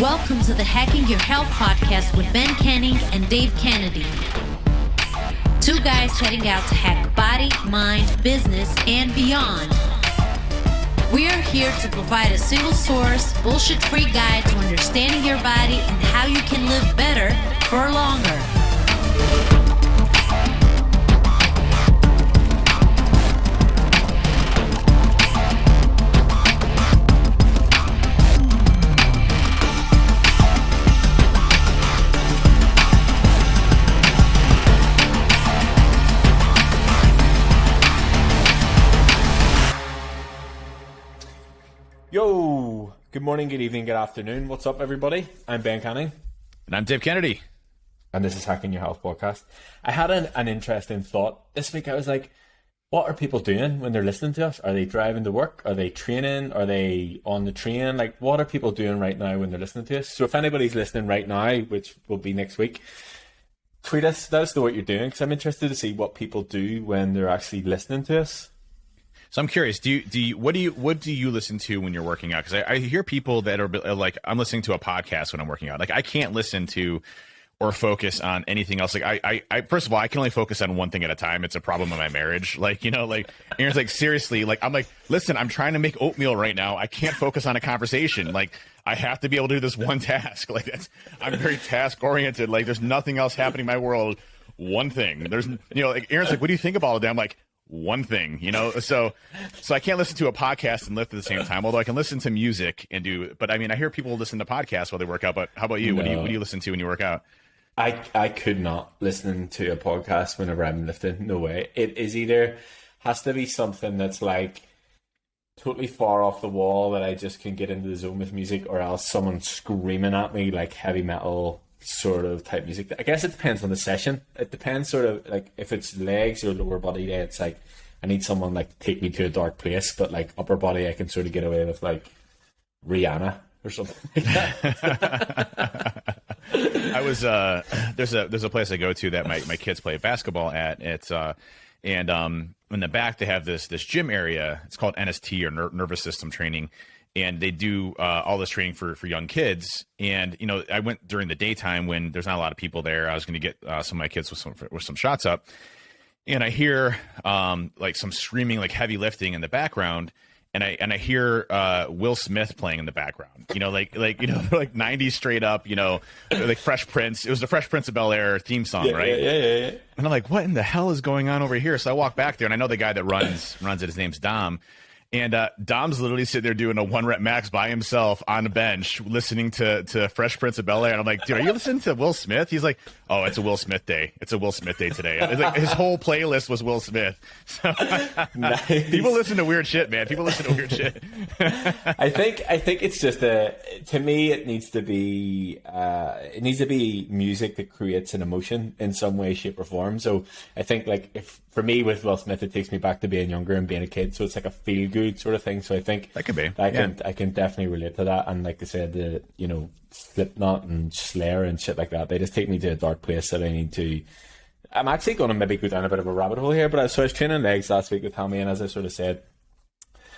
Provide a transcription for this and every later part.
Welcome to the Hacking Your Health podcast with Ben Canning and Dave Kennedy. Two guys heading out to hack body, mind, business, and beyond. We are here to provide a single source, bullshit-free guide to understanding your body and how you can live better for longer. Yo, good morning, good evening, good afternoon. What's up, everybody? I'm Ben Canning. And I'm Dave Kennedy. And this is Hacking Your Health podcast. I had an interesting thought this week. I was like, what are people doing when they're listening to us? Are they driving to work? Are they training? Are they on the train? Like, what are people doing right now when they're listening to us? So if anybody's listening right now, which will be next week, tweet us, let us know what you're doing, because I'm interested to see what people do when they're actually listening to us. So I'm curious, what do you listen to when you're working out? Because I hear people that are like, I'm listening to a podcast when I'm working out. Like, I can't listen to or focus on anything else. Like, I first of all, I can only focus on one thing at a time. It's a problem in my marriage. Like, you know, like Aaron's like, seriously, like, I'm like, listen, I'm trying to make oatmeal right now. I can't focus on a conversation. Like, I have to be able to do this one task. Like, I'm very task oriented. Like, there's nothing else happening in my world. One thing. There's, you know, like Aaron's like, what do you think about all of that? I'm like, one thing, you know, so I can't listen to a podcast and lift at the same time, although I can listen to music and but I mean, I hear people listen to podcasts while they work out, but how about you? No. What do you listen to when you work out? I could not listen to a podcast whenever I'm lifting. No way. It is either has to be something that's like totally far off the wall that I just can get into the zone with music, or else someone screaming at me like heavy metal sort of type music. I guess it depends on the session. It depends sort of like if it's legs or lower body day, it's like I need someone like to take me to a dark place, but like upper body I can sort of get away with like Rihanna or something like that. I was there's a place I go to that my kids play basketball at. It's and in the back they have this gym area. It's called NST, or nervous system training. And they do all this training for young kids. And, you know, I went during the daytime when there's not a lot of people there. I was going to get some of my kids with some shots up. And I hear like some screaming, like heavy lifting in the background. And I hear Will Smith playing in the background, you know, like you know, like 90s straight up, you know, like Fresh Prince. It was the Fresh Prince of Bel-Air theme song, right? Yeah. And I'm like, what in the hell is going on over here? So I walk back there, and I know the guy that runs it. His name's Dom. And Dom's literally sitting there doing a 1-rep max by himself on the bench, listening to Fresh Prince of Bel-Air. And I'm like, dude, are you listening to Will Smith? He's like, oh, it's a Will Smith day. It's a Will Smith day today. It's like, his whole playlist was Will Smith. So nice. People listen to weird shit, man. People listen to weird shit. I think it's just to me, it needs to be music that creates an emotion in some way, shape, or form. So I think like if for me with Will Smith, it takes me back to being younger and being a kid. So it's like a feel good sort of thing. So I think that could be. I can definitely relate to that. And like I said, the you know Slipknot and Slayer and shit like that, they just take me to a dark place that I need to. I'm actually going to maybe go down a bit of a rabbit hole here, but I was training legs last week with Helmy, and as I sort of said,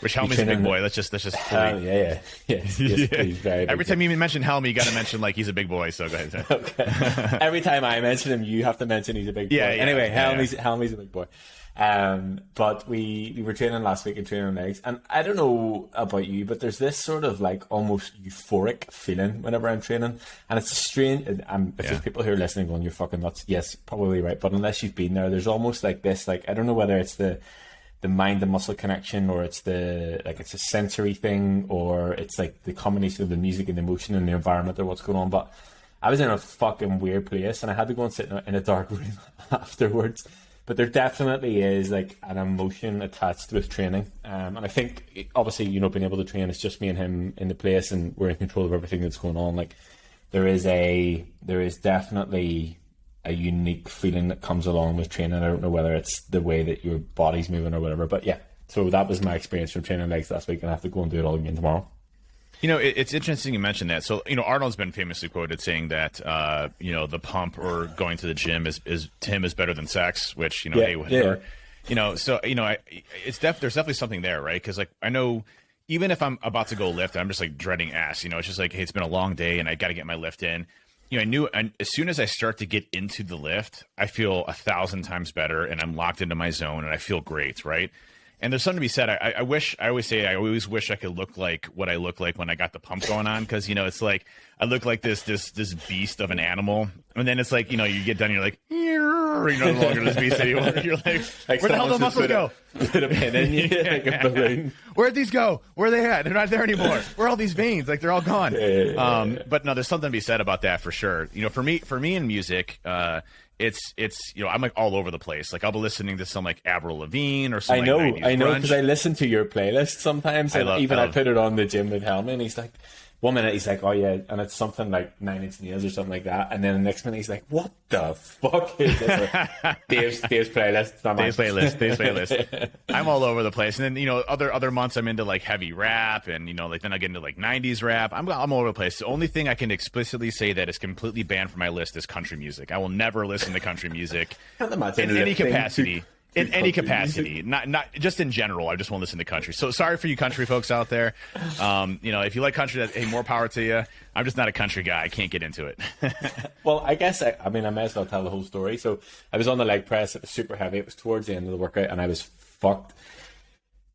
which Helmy's a big boy. Let's just yes, please, very every time you mention Helmy, you got to mention like he's a big boy. So go ahead. Okay. Every time I mention him, you have to mention he's a big boy. Yeah. Anyway, Helmy's a big boy. But we were training last week and training legs, and I don't know about you, but there's this sort of like almost euphoric feeling whenever I'm training, and it's strange. If there's people who are listening going, "You're fucking nuts," yes, probably right. But unless you've been there, there's almost like this, like I don't know whether it's the mind and muscle connection, or it's it's a sensory thing, or it's like the combination of the music and the emotion and the environment or what's going on. But I was in a fucking weird place, and I had to go and sit in a dark room afterwards. But there definitely is like an emotion attached with training, and I think obviously being able to train, it's just me and him in the place, and we're in control of everything that's going on. Like there is definitely a unique feeling that comes along with training. I don't know whether it's the way that your body's moving or whatever, but yeah. So that was my experience from training legs last week, and I have to go and do it all again tomorrow. You know, it's interesting you mentioned that. So, you know, Arnold's been famously quoted saying that, you know, the pump or going to the gym is to him is better than sex, which, you know, hey, whatever. You know, so, you know, there's definitely something there, right? Because, like, I know even if I'm about to go lift, I'm just like dreading ass. You know, it's just like, hey, it's been a long day and I got to get my lift in. You know, and as soon as I start to get into the lift, I feel 1,000 times better and I'm locked into my zone and I feel great, right? And there's something to be said. I always wish I could look like what I look like when I got the pump going on, because you know it's like I look like this beast of an animal, and then it's like, you know, you get done, you're like, you're no longer this beast anymore. You're like where the hell did the muscles go? Put a pin in you, like a balloon. Where'd these go? Where are they at? They're not there anymore. Where are all these veins? Like they're all gone. But no, there's something to be said about that for sure. You know, for me in music, it's you know, I'm like all over the place. Like I'll be listening to some like Avril Lavigne or some. I know, because I listen to your playlist sometimes. And I put it on the gym with Helmet, and he's like, one minute he's like, oh yeah, and it's something like 9 Inch Nails or something like that, and then the next minute he's like, what the fuck is this? Dave's playlist. Dave's playlist. I'm all over the place, and then you know, other months I'm into like heavy rap, and you know, like then I get into like 90s rap. I'm all over the place. The only thing I can explicitly say that is completely banned from my list is country music. I will never listen to country music in any capacity. In any capacity, not just in general. I just won't listen to country. So sorry for you country folks out there. You know, if you like country, hey, more power to you. I'm just not a country guy. I can't get into it. Well, I guess I may as well tell the whole story. So I was on the leg press. It was super heavy. It was towards the end of the workout, and I was fucked.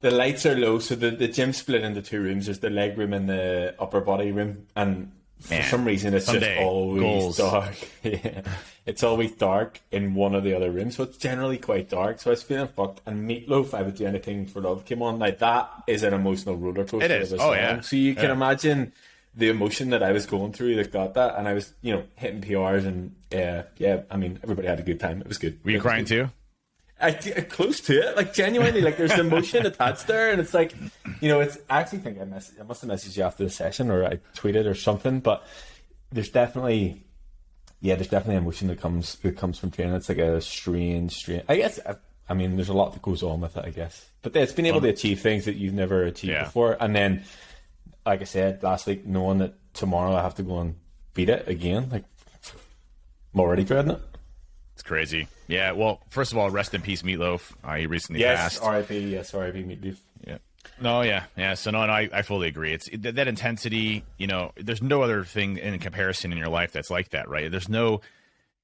The lights are low, so the gym split into 2 rooms. There's the leg room and the upper body room, and for some reason it's just always dark. Yeah. It's always dark in one of the other rooms, so it's generally quite dark. So I was feeling fucked. And Meatloaf, I Would Do Anything for Love, came on. Like, that is an emotional roller coaster. It is. Of a song. Yeah. So you can imagine the emotion that I was going through that got that. And I was, you know, hitting PRs, and yeah, I mean, everybody had a good time. It was good. Were you crying too? Close to it, like genuinely, like there's emotion attached there, and it's like, you know, it's I actually think I must have messaged you after the session, or I tweeted or something, but there's definitely emotion that comes from training. It's like a strange. I guess I mean there's a lot that goes on with it, I guess, but it's been able to achieve things that you've never achieved before, and then, like I said last week, knowing that tomorrow I have to go and beat it again, like I'm already dreading it. It's crazy. Yeah, well, first of all, rest in peace, Meatloaf. He recently passed. R.I.P. Meatloaf. Yeah. No, yeah. So no, I fully agree. It's that intensity. You know, there's no other thing in comparison in your life that's like that, right? There's no,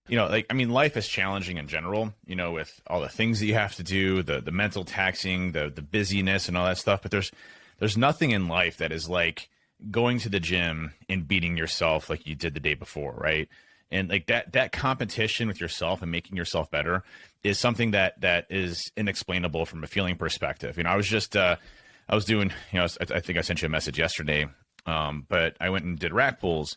you know, like I mean, life is challenging in general. You know, with all the things that you have to do, the mental taxing, the busyness, and all that stuff. But there's nothing in life that is like going to the gym and beating yourself like you did the day before, right? And like that competition with yourself and making yourself better is something that is inexplainable from a feeling perspective. You know, I was just I was doing, you know, I think I sent you a message yesterday, but I went and did rack pulls,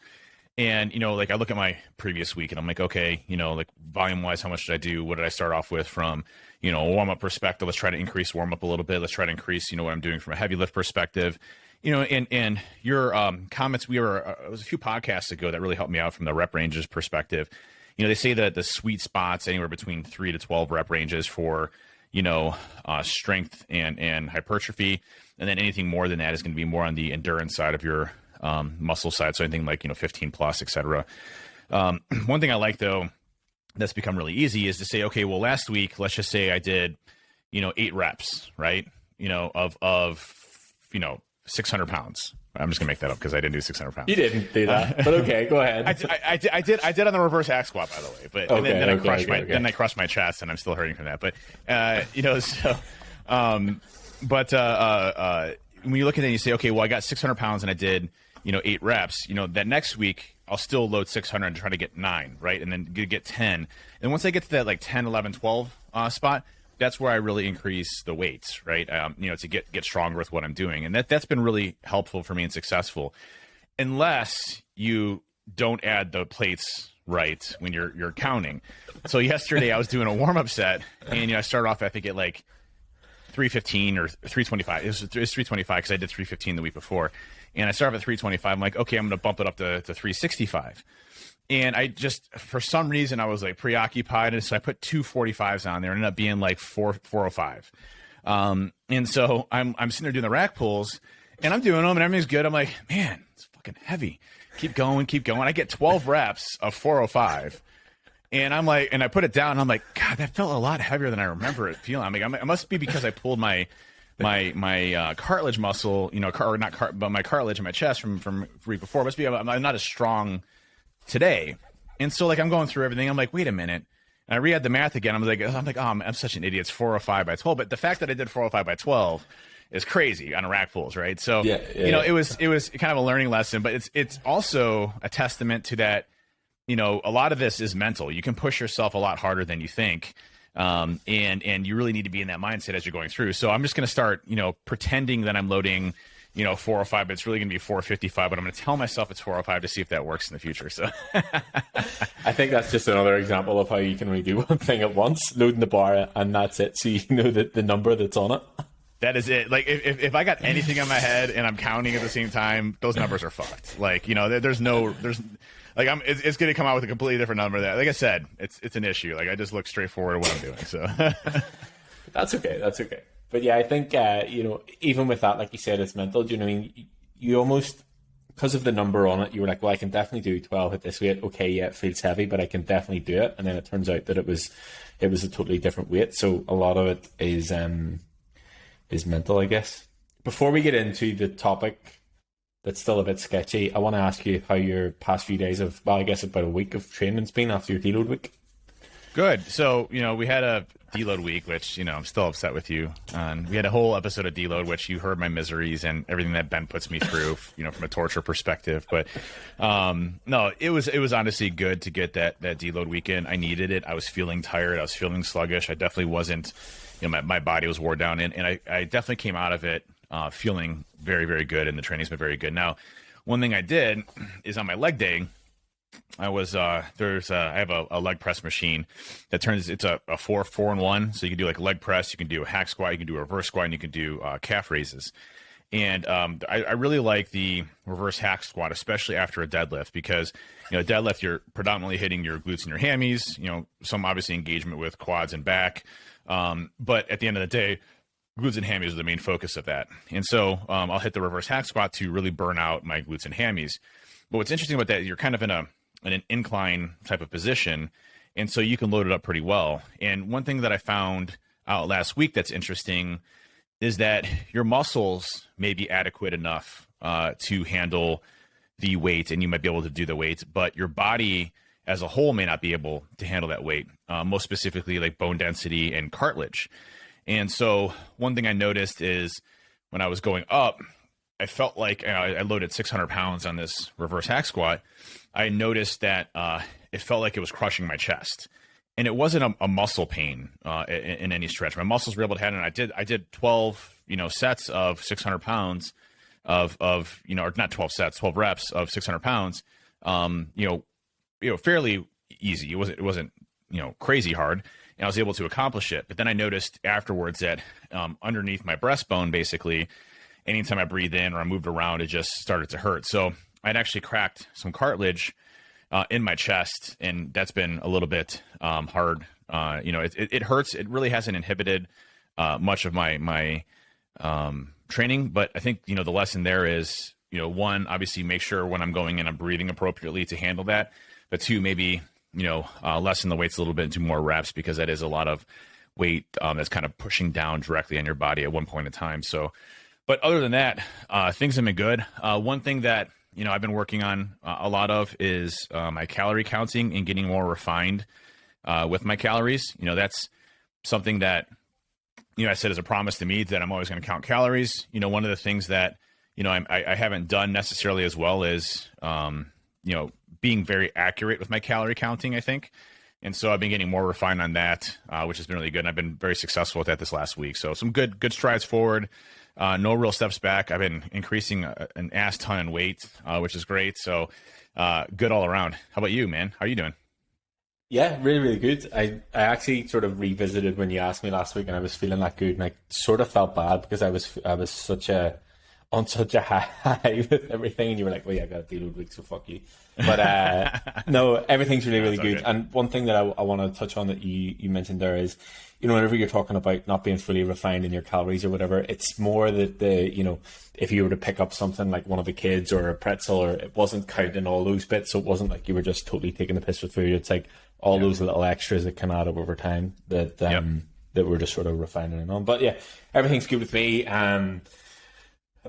and you know, like I look at my previous week and I'm like, okay, you know, like volume wise, how much did I do? What did I start off with from, you know, a warm up perspective? Let's try to increase warm up a little bit. Let's try to increase, you know, what I'm doing from a heavy lift perspective. You know, and your comments, it was a few podcasts ago that really helped me out from the rep ranges perspective. You know, they say that the sweet spots anywhere between 3 to 12 rep ranges for, you know, strength and hypertrophy. And then anything more than that is going to be more on the endurance side of your muscle side. So anything like, you know, 15 plus, et cetera. One thing I like, though, that's become really easy is to say, okay, well, last week, let's just say I did, you know, 8 reps, right? You know, of you know, 600 pounds. I'm just gonna make that up because I didn't do 600 pounds. You didn't do that, but okay, go ahead. I did on the reverse hack squat, by the way. But okay, then I crushed my chest, and I'm still hurting from that. But you know, so when you look at it and you say, okay, well, I got 600 pounds and I did, you know, 8 reps. You know, that next week I'll still load 600 and try to get 9, right, and then get 10. And once I get to that like 10, 11, 12 spot, that's where I really increase the weights, right? You know, to get stronger with what I'm doing. And that's been really helpful for me and successful. Unless you don't add the plates right when you're counting. So yesterday I was doing a warm-up set, and you know, I started off, I think, at like 315 or 325. It was 325 because I did 315 the week before. And I started at 325. I'm like, okay, I'm going to bump it up to 365. And I just, for some reason, I was like preoccupied, and so I put 245s on there. It ended up being like 405. And so I'm sitting there doing the rack pulls, and I'm doing them, and everything's good. I'm like, man, it's fucking heavy. Keep going. I get 12 reps of 405, and I'm like, and I put it down, and I'm like, God, that felt a lot heavier than I remember it feeling. I'm like, it must be because I pulled the my cartilage muscle, but my cartilage in my chest from week before must be I'm not as strong today. And so like I'm going through everything. I'm like, wait a minute. And I re-had the math again. I'm like, I'm such an idiot. It's 405 by 12. But the fact that I did 405 by 12 is crazy on rack pulls, right? So it was kind of a learning lesson, but it's also a testament to that. A lot of this is mental. You can push yourself a lot harder than you think. And you really need to be in that mindset as you're going through. So I'm just going to start, pretending that I'm loading, 405, but it's really going to be 455, but I'm going to tell myself it's 405 to see if that works in the future. So I think that's just another example of how you can only do one thing at once, loading the bar, and that's it. So you know the number that's on it. That is it. Like if I got anything in my head and I'm counting at the same time, those numbers are fucked. Like, it's going to come out with a completely different number there. Like I said, it's an issue. Like I just look straight forward at what I'm doing. So That's okay. But yeah, I think, even with that, like you said, it's mental. Do you know what I mean? You almost, because of the number on it, you were like, well, I can definitely do 12 at this weight. Okay, yeah, it feels heavy, but I can definitely do it. And then it turns out that it was a totally different weight. So a lot of it is mental, I guess. Before we get into the topic that's still a bit sketchy, I want to ask you how your past few days of, well, I guess about a week of training's been after your deload week. Good. So, we had a deload week, which, I'm still upset with you. We had a whole episode of deload, which you heard my miseries and everything that Ben puts me through, from a torture perspective. But no, it was honestly good to get that deload weekend. I needed it. I was feeling tired. I was feeling sluggish. I definitely wasn't, my body was wore down. And I definitely came out of it feeling very, very good. And the training's been very good. Now, one thing I did is on my leg day, I have a leg press machine that it's a 4-in-1. So you can do like leg press, you can do a hack squat, you can do a reverse squat, and you can do calf raises. And I really like the reverse hack squat, especially after a deadlift, because deadlift, you're predominantly hitting your glutes and your hammies, some obviously engagement with quads and back. But at the end of the day, glutes and hammies are the main focus of that. And so I'll hit the reverse hack squat to really burn out my glutes and hammies. But what's interesting about that, you're kind of in an incline type of position, and so you can load it up pretty well. And one thing that I found out last week that's interesting is that your muscles may be adequate enough to handle the weight, and you might be able to do the weight, but your body as a whole may not be able to handle that weight, most specifically like bone density and cartilage. And so one thing I noticed is when I was going up, I felt like I loaded 600 pounds on this reverse hack squat. I noticed that it felt like it was crushing my chest, and it wasn't a muscle pain in any stretch. My muscles were able to handle it. I did 12 sets of 600 pounds of or not 12 sets, 12 reps of 600 pounds. Fairly easy. It wasn't crazy hard, and I was able to accomplish it. But then I noticed afterwards that underneath my breastbone, basically, anytime I breathed in or I moved around, it just started to hurt. So I'd actually cracked some cartilage in my chest, and that's been a little bit hard. It hurts. It really hasn't inhibited much of my training, but I think the lesson there is one, obviously make sure when I'm going in I'm breathing appropriately to handle that, but two, maybe lessen the weights a little bit into more reps, because that is a lot of weight that's kind of pushing down directly on your body at one point in time. So. But other than that, things have been good. One thing that, I've been working on a lot of is my calorie counting and getting more refined with my calories. That's something that, I said as a promise to me that I'm always going to count calories. One of the things that, I haven't done necessarily as well is, being very accurate with my calorie counting, I think. And so I've been getting more refined on that, which has been really good. And I've been very successful with that this last week. So some good strides forward. No real steps back. I've been increasing an ass ton in weight, which is great. So good all around. How about you, man? How are you doing? Yeah, really, really good. I actually sort of revisited when you asked me last week, and I was feeling that good, and I sort of felt bad because I was on such a high with everything, and you were like, well, yeah, I got a deload week, so fuck you. But no, everything's really, really good. And one thing that I want to touch on that you mentioned there is, whenever you're talking about not being fully refined in your calories or whatever, it's more that if you were to pick up something like one of the kids or a pretzel, or it wasn't counting all those bits, so it wasn't like you were just totally taking the piss with food. It's like all those little extras that can add up over time that that we're just sort of refining it on. But yeah, everything's good with me. I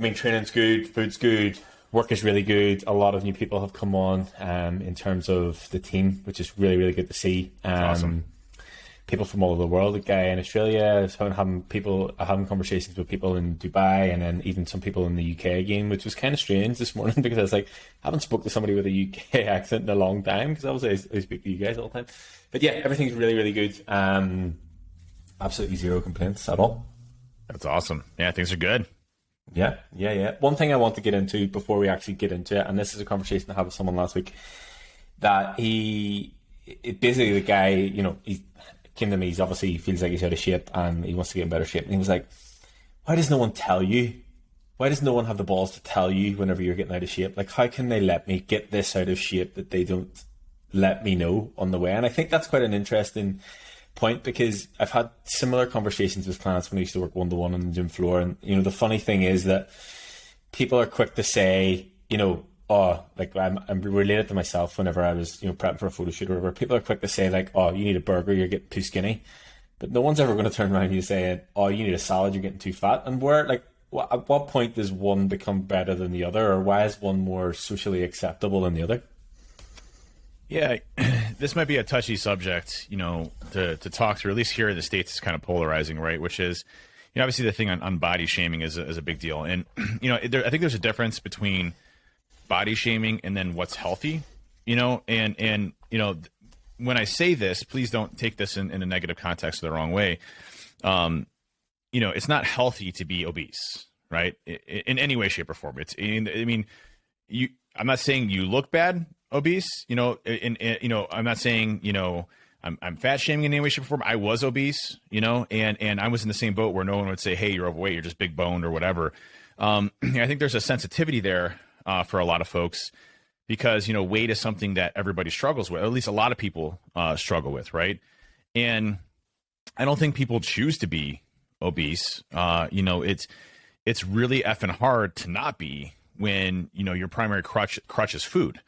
mean, training's good, food's good, work is really good. A lot of new people have come on in terms of the team, which is really, really good to see. Awesome. People from all over the world. A guy in Australia, having conversations with people in Dubai, and then even some people in the UK again, which was kind of strange this morning because I was like, I haven't spoke to somebody with a UK accent in a long time, because obviously I speak to you guys all the time. But yeah, everything's really, really good. Absolutely zero complaints at all. That's awesome. Yeah, things are good. Yeah. One thing I want to get into before we actually get into it, and this is a conversation I had with someone last week, that basically the guy, you know, he came to me, he feels like he's out of shape and he wants to get in better shape. And he was like, why does no one tell you? Why does no one have the balls to tell you whenever you're getting out of shape? Like, how can they let me get this out of shape that they don't let me know on the way? And I think that's quite an interesting point, because I've had similar conversations with clients when I used to work one-to-one on the gym floor. And, you know, the funny thing is that people are quick to say, you know, oh, like I'm related to myself whenever I was, you know, prepping for a photo shoot or whatever. People are quick to say like, oh, you need a burger, you're getting too skinny. But no one's ever going to turn around and you say, oh, you need a salad, you're getting too fat. And where, like, at what point does one become better than the other, or why is one more socially acceptable than the other? Yeah, this might be a touchy subject, you know, to talk through. At least here in the States, it's kind of polarizing, right? Which is, you know, obviously the thing on body shaming is a big deal. And, you know, I think there's a difference between body shaming and then what's healthy, you know, and you know, when I say this, please don't take this in a negative context or the wrong way. You know, it's not healthy to be obese, right? In any way, shape, or form. I'm not saying you look bad obese, you know, you know, I'm not saying, you know, I'm fat shaming in any way, shape, or form. I was obese, you know, and I was in the same boat where no one would say, hey, you're overweight, you're just big boned or whatever. I think there's a sensitivity there for a lot of folks, because, you know, weight is something that everybody struggles with, at least a lot of people struggle with, right? And I don't think people choose to be obese. You know, it's really effing hard to not be when, you know, your primary crutch is food.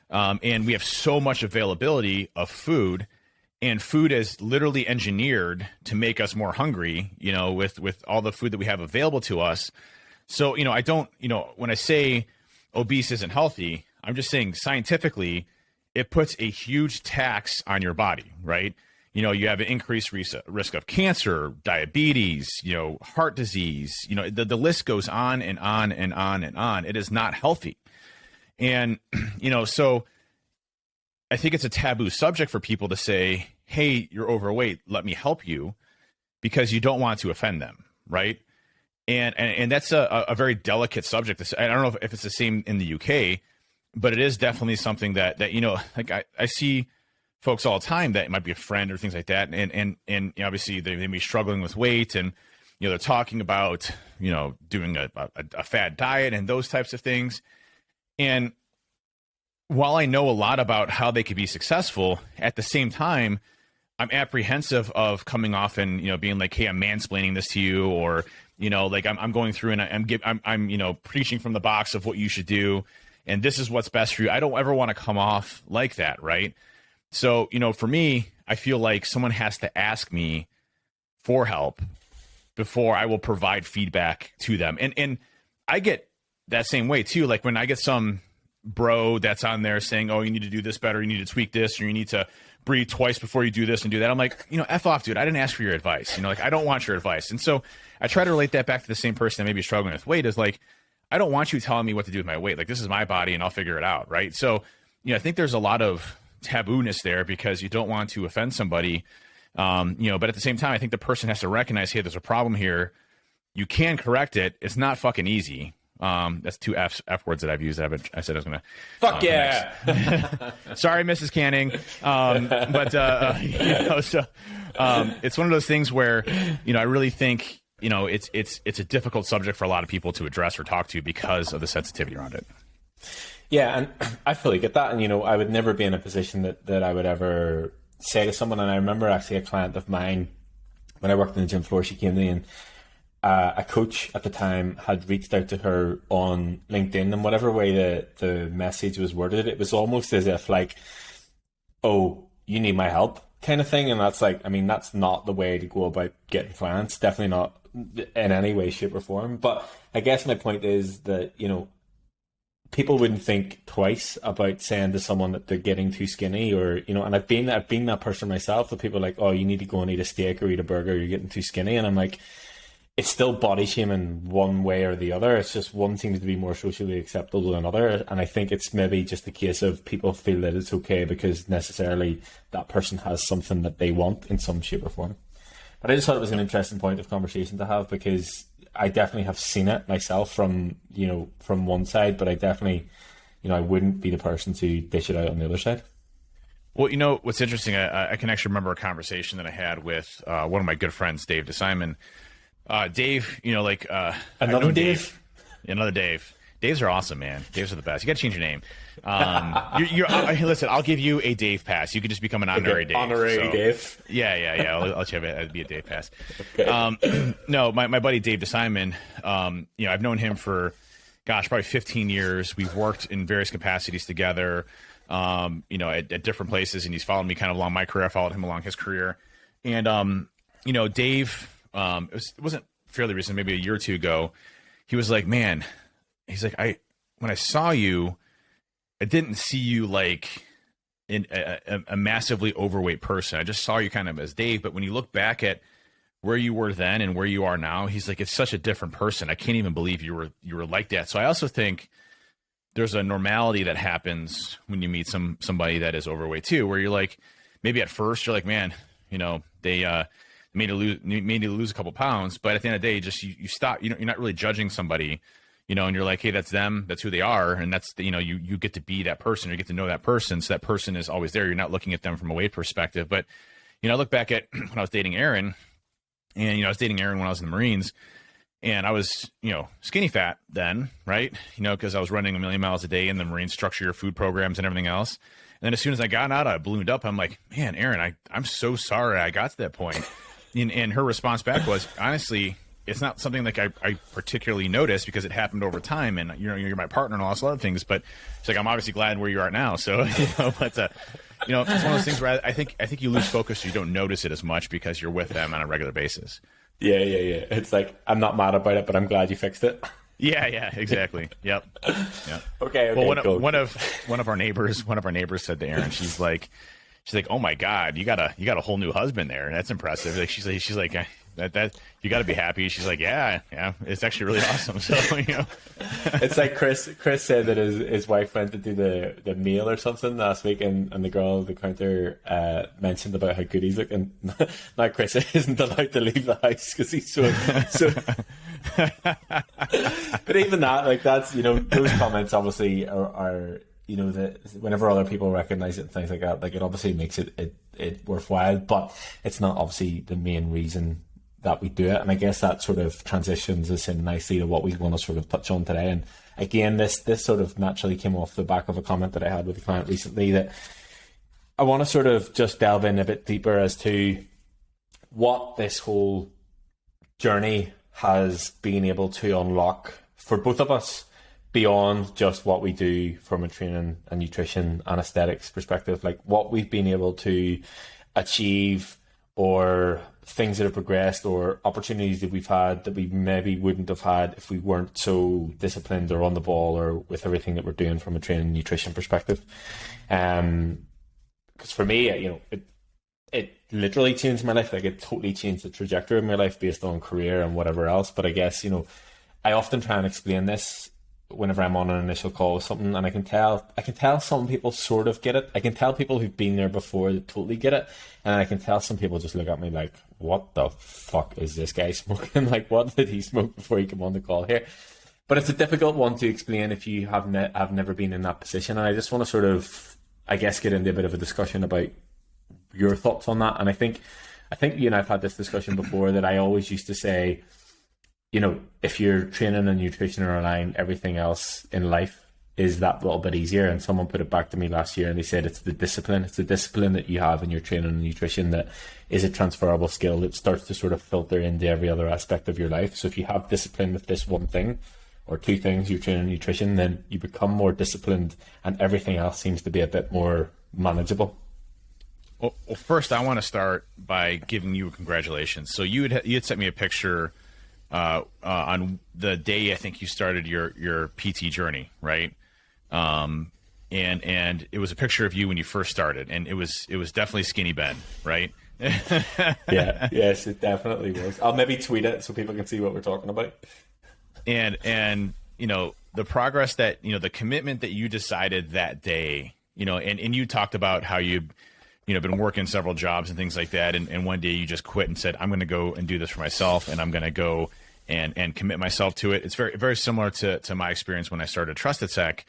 And we have so much availability of food, and food is literally engineered to make us more hungry, you know, with all the food that we have available to us. So, you know, I don't, you know, when I say obese isn't healthy, I'm just saying scientifically, it puts a huge tax on your body, right? You know, you have an increased risk of cancer, diabetes, you know, heart disease, you know, the list goes on and on and on and on. It is not healthy. And, you know, so I think it's a taboo subject for people to say, hey, you're overweight, let me help you, because you don't want to offend them, right? And that's a very delicate subject. I don't know if it's the same in the UK, but it is definitely something that you know, like I see folks all the time that might be a friend or things like that, and you know, obviously they may be struggling with weight, and you know, they're talking about, you know, doing a fad diet and those types of things. And while I know a lot about how they could be successful, at the same time, I'm apprehensive of coming off and, you know, being like, hey, I'm mansplaining this to you, or, you know, like I'm going through and I'm you know, preaching from the box of what you should do, and this is what's best for you. I don't ever want to come off like that, right? So, you know, for me, I feel like someone has to ask me for help before I will provide feedback to them. And I get that same way too. Like when I get some bro that's on there saying, oh, you need to do this better, you need to tweak this, or you need to breathe twice before you do this and do that. I'm like, you know, F off, dude. I didn't ask for your advice. You know, like, I don't want your advice. And so I try to relate that back to the same person that may be struggling with weight, is like, I don't want you telling me what to do with my weight. Like, this is my body and I'll figure it out. Right. So, you know, I think there's a lot of taboo-ness there because you don't want to offend somebody. You know, but at the same time, I think the person has to recognize, hey, there's a problem here. You can correct it. It's not fucking easy. That's two F words that I've used. I said I was going to. Fuck yeah. Sorry, Mrs. Canning. But you know, so it's one of those things where, you know, I really think, you know, it's a difficult subject for a lot of people to address or talk to because of the sensitivity around it. Yeah, and I fully get that. And, you know, I would never be in a position that I would ever say to someone. And I remember actually a client of mine, when I worked in the gym floor, she came to me, and a coach at the time had reached out to her on LinkedIn, and whatever way the message was worded, it was almost as if like, oh, you need my help kind of thing. And that's like, I mean, that's not the way to go about getting clients. Definitely not in any way, shape or form. But I guess my point is that, you know, people wouldn't think twice about saying to someone that they're getting too skinny, or, you know, and I've been that person myself, that people are like, oh, you need to go and eat a steak or eat a burger, you're getting too skinny. And I'm like, it's still body shaming one way or the other. It's just one seems to be more socially acceptable than another. And I think it's maybe just a case of people feel that it's okay because necessarily that person has something that they want in some shape or form. But I just thought it was an interesting point of conversation to have, because I definitely have seen it myself from, you know, from one side, but I definitely, you know, I wouldn't be the person to dish it out on the other side. Well, you know, what's interesting, I can actually remember a conversation that I had with one of my good friends, Dave DeSimon. Dave, you know, like another Dave? Another Dave. Daves are awesome, man. Daves are the best. You got to change your name. Listen, I'll give you a Dave pass. You can just become an honorary Dave. Honorary Dave. Yeah. I'll let you have it be a Dave pass. Okay. No, my buddy Dave DeSimon, you know, I've known him for, probably 15 years. We've worked in various capacities together, you know, at different places, and he's followed me kind of along my career. I followed him along his career. And, you know, Dave, it wasn't fairly recent, maybe a year or two ago, he was like, man, he's like, when I saw you, I didn't see you like in a massively overweight person. I just saw you kind of as Dave. But when you look back at where you were then and where you are now, he's like, it's such a different person. I can't even believe you were like that. So I also think there's a normality that happens when you meet somebody that is overweight too, where you're like, maybe at first you're like, man, you know, they made you lose a couple pounds, but at the end of the day, just you stop. You know, you're not really judging somebody, you know, and you're like, hey, that's them, that's who they are, and that's you know, you get to be that person, you get to know that person, so that person is always there. You're not looking at them from a weight perspective. But you know, I look back at when I was dating Erin, and you know, I was dating Erin when I was in the Marines, and I was, you know, skinny fat then, right? You know, because I was running 1 million miles a day in the Marine structure your food programs and everything else. And then as soon as I got out, I ballooned up. I'm like, man, Erin, I'm so sorry I got to that point. And her response back was, honestly, it's not something like I particularly noticed because it happened over time, and you know, you're my partner and all those other things. But it's like, I'm obviously glad where you are now. So you know, but you know, it's one of those things where I think you lose focus, so you don't notice it as much because you're with them on a regular basis. Yeah. It's like, I'm not mad about it, but I'm glad you fixed it. Yeah, exactly. Yep. Okay. Well, one of our neighbors said to Erin, she's like, oh my God, you got a whole new husband there. That's impressive. Like she's like that you got to be happy. She's like, yeah, it's actually really awesome. So you know, it's like Chris said that his wife went to do the meal or something last week, and the girl at the counter mentioned about how good he's looking. Now Chris isn't allowed to leave the house because he's so. But even that, like, that's, you know, those comments obviously are you know, that whenever other people recognize it and things like that, like, it obviously makes it worthwhile, but it's not obviously the main reason that we do it. And I guess that sort of transitions us in nicely to what we want to sort of touch on today. And again, this sort of naturally came off the back of a comment that I had with a client recently, that I want to sort of just delve in a bit deeper as to what this whole journey has been able to unlock for both of us, beyond just what we do from a training and nutrition and aesthetics perspective, like what we've been able to achieve, or things that have progressed, or opportunities that we've had that we maybe wouldn't have had if we weren't so disciplined or on the ball, or with everything that we're doing from a training and nutrition perspective. Because for me, you know, it literally changed my life. Like, it totally changed the trajectory of my life based on career and whatever else. But I guess, you know, I often try and explain this whenever I'm on an initial call with something, and I can tell some people sort of get it. I can tell people who've been there before that totally get it, and I can tell some people just look at me like, what the fuck is this guy smoking? Like, what did he smoke before he came on the call here? But it's a difficult one to explain if you have never been in that position. And I just want to sort of, I guess, get into a bit of a discussion about your thoughts on that. And I think you and I've had this discussion before, that I always used to say, you know, if your training and nutrition are aligned, everything else in life is that little bit easier. And someone put it back to me last year, and they said it's the discipline. It's the discipline that you have in your training and nutrition that is a transferable skill that starts to sort of filter into every other aspect of your life. So if you have discipline with this one thing, or two things, your training and nutrition, then you become more disciplined, and everything else seems to be a bit more manageable. Well, first, I want to start by giving you congratulations. So you had sent me a picture on the day I think you started your PT journey, right? And it was a picture of you when you first started, and it was definitely Skinny Ben, right? Yeah, yes, it definitely was. I'll maybe tweet it so people can see what we're talking about. And you know, the progress that, you know, the commitment that you decided that day, you know, and you talked about how you know, been working several jobs and things like that. And one day you just quit and said, I'm going to go and do this for myself, and I'm going to go and commit myself to it. It's very, very similar to my experience when I started Trusted Tech.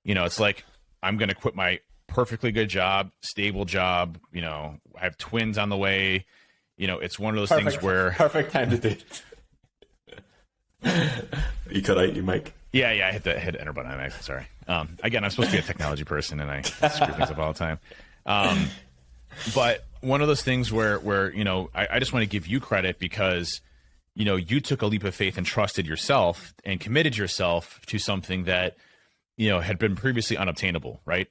You know, it's like, I'm going to quit my perfectly good job, stable job. You know, I have twins on the way. You know, it's one of those things where perfect time to do it. You cut out your mic. Yeah, I hit the enter button. I'm sorry. Again, I'm supposed to be a technology person, and I screw things up all the time. But one of those things where you know, I just want to give you credit because, you know, you took a leap of faith and trusted yourself and committed yourself to something that, you know, had been previously unobtainable, right?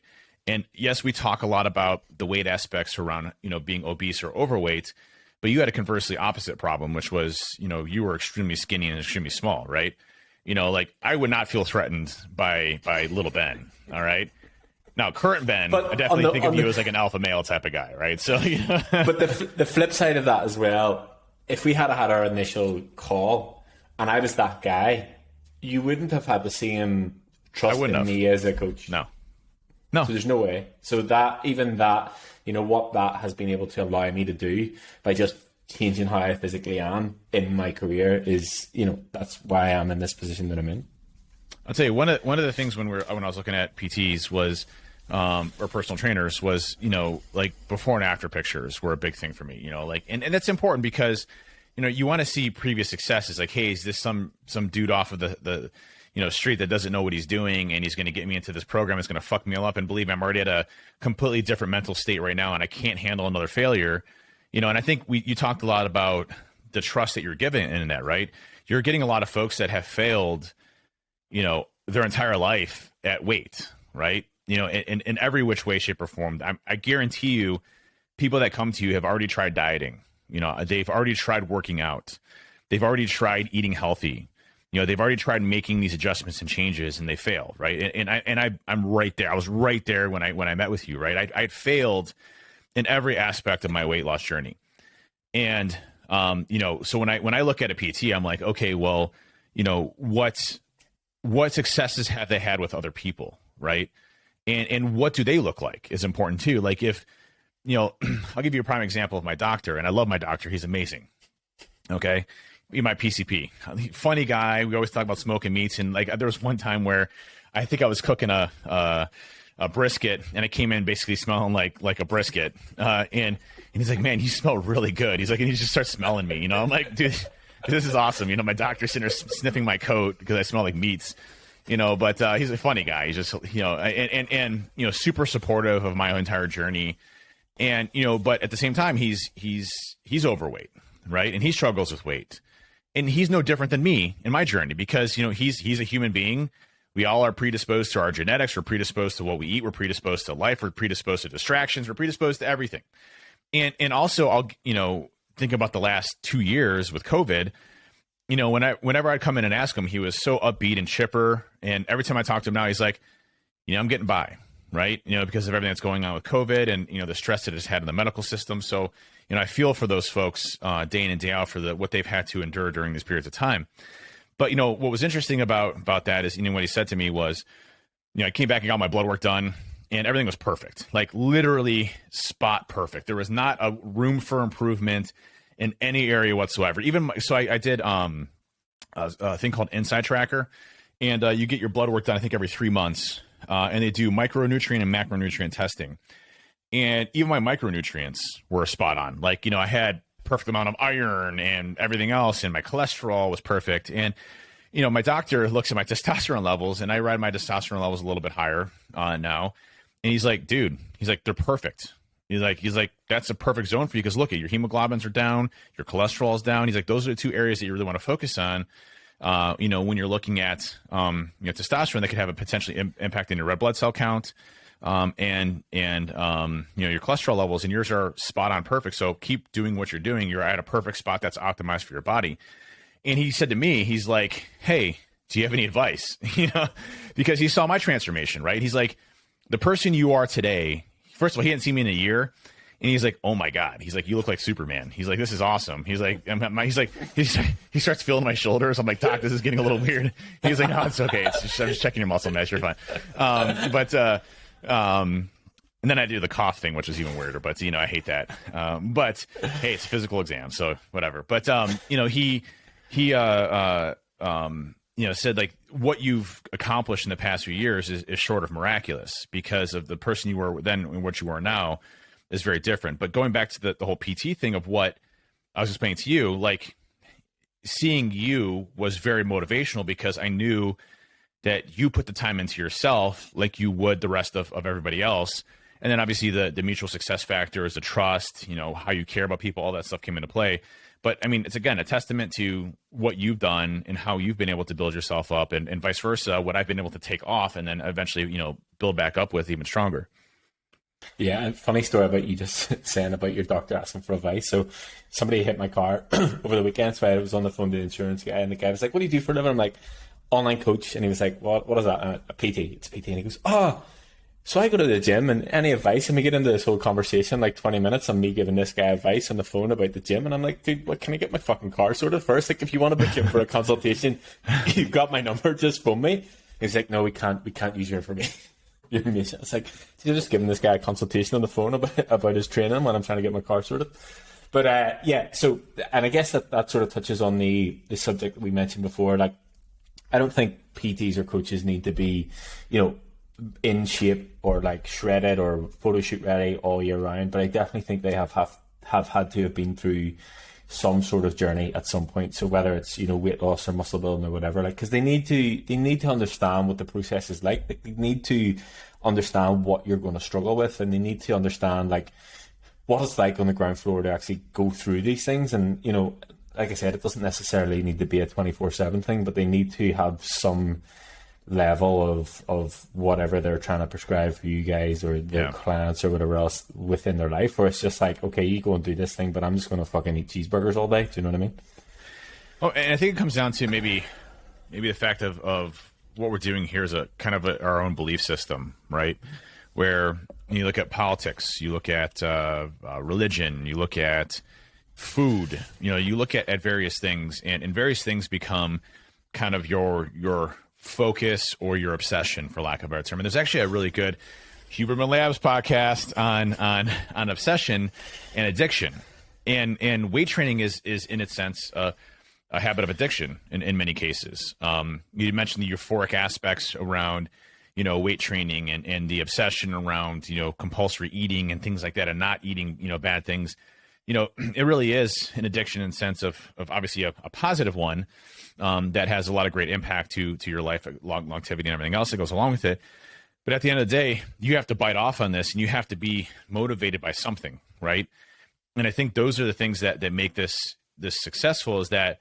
And yes, we talk a lot about the weight aspects around, you know, being obese or overweight, but you had a conversely opposite problem, which was, you know, you were extremely skinny and extremely small, right? You know, like, I would not feel threatened by little Ben, all right? Now, current Ben, I definitely think of you as like an alpha male type of guy, right? So, you know. But the flip side of that as well, if we had had our initial call and I was that guy, you wouldn't have had the same trust in me as a coach. No. So there's no way. So that, even that, you know, what that has been able to allow me to do by just changing how I physically am in my career is, you know, that's why I'm in this position that I'm in. I'll tell you, one of the things when I was looking at PTs was, or personal trainers, was, you know, like, before and after pictures were a big thing for me, you know, like, and that's important because, you know, you want to see previous successes. Like, hey, is this some dude off of the you know, street that doesn't know what he's doing, and he's going to get me into this program. It's going to fuck me all up. And believe me, I'm already at a completely different mental state right now, and I can't handle another failure. You know, and I think you talked a lot about the trust that you're giving in that, right? You're getting a lot of folks that have failed, you know, their entire life at weight, right? You know, in every which way, shape, or form. I guarantee you, people that come to you have already tried dieting. You know, they've already tried working out. They've already tried eating healthy. You know, they've already tried making these adjustments and changes, and they failed, right? I'm right there. I was right there when I met with you, right? I failed in every aspect of my weight loss journey, and you know, so when I look at a PT, I'm like, okay, well, you know, what successes have they had with other people, right? And what do they look like is important too. Like, if, you know, I'll give you a prime example of my doctor, and I love my doctor. He's amazing. Okay. Be my PCP, funny guy. We always talk about smoking meats, and like, there was one time where I think I was cooking a brisket, and it came in basically smelling like a brisket. And he's like, "Man, you smell really good." He's like, and he just starts smelling me. You know, I'm like, dude, this is awesome. You know, my doctor's sitting there sniffing my coat because I smell like meats. You know, but he's a funny guy. He's just, you know, and you know, super supportive of my entire journey. And, you know, but at the same time, he's overweight, right? And he struggles with weight. And he's no different than me in my journey because, you know, he's a human being. We all are predisposed to our genetics. We're predisposed to what we eat. We're predisposed to life. We're predisposed to distractions. We're predisposed to everything. And also, I'll, you know, think about the last 2 years with COVID. You know, whenever I'd come in and ask him, he was so upbeat and chipper. And every time I talk to him now, he's like, you know, I'm getting by, right? You know, because of everything that's going on with COVID and, you know, the stress that it's had in the medical system. So, you know, I feel for those folks day in and day out for what they've had to endure during these periods of time. But, you know, what was interesting about that is, you know, what he said to me was, you know, I came back and got my blood work done, and everything was perfect, like literally spot perfect. There was not a room for improvement in any area whatsoever. Even so, I did a thing called Inside Tracker, and you get your blood work done, I think, every 3 months, and they do micronutrient and macronutrient testing. And even my micronutrients were spot on. Like, you know, I had perfect amount of iron and everything else, and my cholesterol was perfect. And, you know, my doctor looks at my testosterone levels, and I ride my testosterone levels a little bit higher now. And he's like, dude, he's like, they're perfect. He's like, that's a perfect zone for you because look at your hemoglobins are down, your cholesterol is down. He's like, those are the two areas that you really want to focus on. You know, when you're looking at, you know, testosterone, that could have a potentially impact in your red blood cell count. your cholesterol levels, and yours are spot on perfect. So keep doing what you're doing. You're at a perfect spot that's optimized for your body. And he said to me, he's like, hey, do you have any advice? Because he saw my transformation, right? He's like, the person you are today, first of all, he hadn't seen me in a year. And he's like, oh my God. He's like, you look like Superman. He's like, this is awesome. He's like, he starts feeling my shoulders. I'm like, Doc, this is getting a little weird. He's like, no, it's okay. I'm just checking your muscle mass. You're fine. And then I do the cough thing, which is even weirder, but I hate that. But hey, it's a physical exam, so whatever. But he said like what you've accomplished in the past few years is short of miraculous, because of the person you were then and what you are now is very different. But going back to the whole PT thing of what I was explaining to you, like seeing you was very motivational, because I knew that you put the time into yourself like you would the rest of everybody else. And then obviously the mutual success factor is the trust, how you care about people, all that stuff came into play. But I mean, it's again, a testament to what you've done and how you've been able to build yourself up, and vice versa, what I've been able to take off and then eventually, build back up with even stronger. Yeah, and funny story about you just saying about your doctor asking for advice. So somebody hit my car over the weekend, so I was on the phone to the insurance guy, and the guy was like, what do you do for a living? I'm like, online coach. And he was like, what is that? A PT. It's PT. And he goes, so I go to the gym, and any advice? And we get into this whole conversation, like 20 minutes on me giving this guy advice on the phone about the gym. And I'm like, dude, what, can I get my fucking car sorted first? Like, if you want to book him for a consultation, you've got my number, just phone me. He's like, no, we can't use your information. It's like, you're just giving this guy a consultation on the phone about his training when I'm trying to get my car sorted. But so, and I guess that sort of touches on the subject that we mentioned before. Like, I don't think PTs or coaches need to be, in shape or like shredded or photo shoot ready all year round, but I definitely think they have had to have been through some sort of journey at some point. So whether it's weight loss or muscle building or whatever, like, because they need to understand what the process is like. They need to understand what you're going to struggle with, and they need to understand like what it's like on the ground floor to actually go through these things. And like I said, it doesn't necessarily need to be a 24/7 thing, but they need to have some level of whatever they're trying to prescribe for you guys or their clients or whatever else within their life, where it's just like, okay, you go and do this thing, but I'm just going to fucking eat cheeseburgers all day. Do you know what I mean? Oh, and I think it comes down to maybe the fact of what we're doing here is a kind of our own belief system, right? Where you look at politics, you look at religion, you look at food, you look at various things, and various things become kind of your focus or your obsession, for lack of a better term. And there's actually a really good Huberman Labs podcast on obsession and addiction, and weight training is in its sense a habit of addiction in many cases. You mentioned the euphoric aspects around weight training and the obsession around compulsory eating and things like that, and not eating bad things. It really is an addiction in the sense of obviously a positive one, that has a lot of great impact to your life, longevity and everything else that goes along with it. But at the end of the day, you have to bite off on this, and you have to be motivated by something, right? And I think those are the things that make this successful. Is that,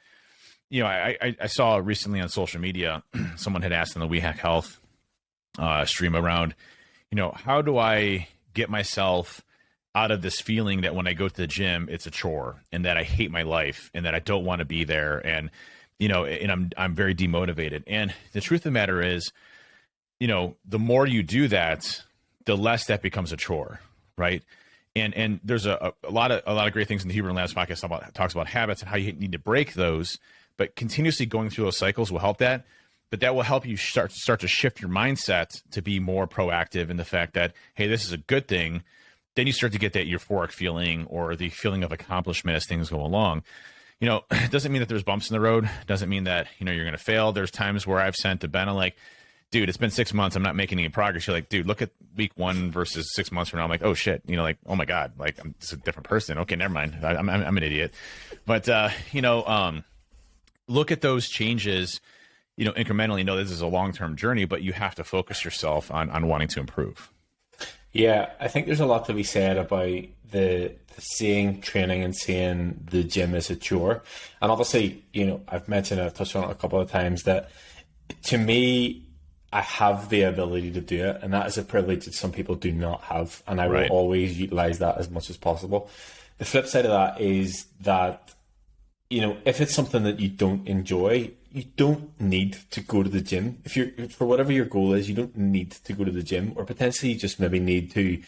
I saw recently on social media, someone had asked in the We Hack Health stream around, how do I get myself out of this feeling that when I go to the gym, it's a chore, and that I hate my life, and that I don't want to be there, and and I'm very demotivated. And the truth of the matter is, the more you do that, the less that becomes a chore, right? And there's a lot of great things in the Huberman Labs podcast talks about habits and how you need to break those, but continuously going through those cycles will help that. But that will help you start to shift your mindset to be more proactive in the fact that, hey, this is a good thing. Then you start to get that euphoric feeling or the feeling of accomplishment as things go along. It doesn't mean that there's bumps in the road. It doesn't mean that, you're going to fail. There's times where I've sent to Ben, I'm like, dude, it's been 6 months. I'm not making any progress. You're like, dude, look at week 1 versus 6 months from now. I'm like, oh shit. Like, oh my God, like I'm just a different person. Okay, never mind. I'm an idiot. But, look at those changes, incrementally. This is a long-term journey, but you have to focus yourself on wanting to improve. Yeah, I think there's a lot to be said about the seeing training and seeing the gym as a chore. And obviously, I've touched on it a couple of times, that to me, I have the ability to do it, and that is a privilege that some people do not have, and I will always utilize that as much as possible. The flip side of that is that, if it's something that you don't enjoy, you don't need to go to the gym. For whatever your goal is, you don't need to go to the gym, or potentially you just maybe need to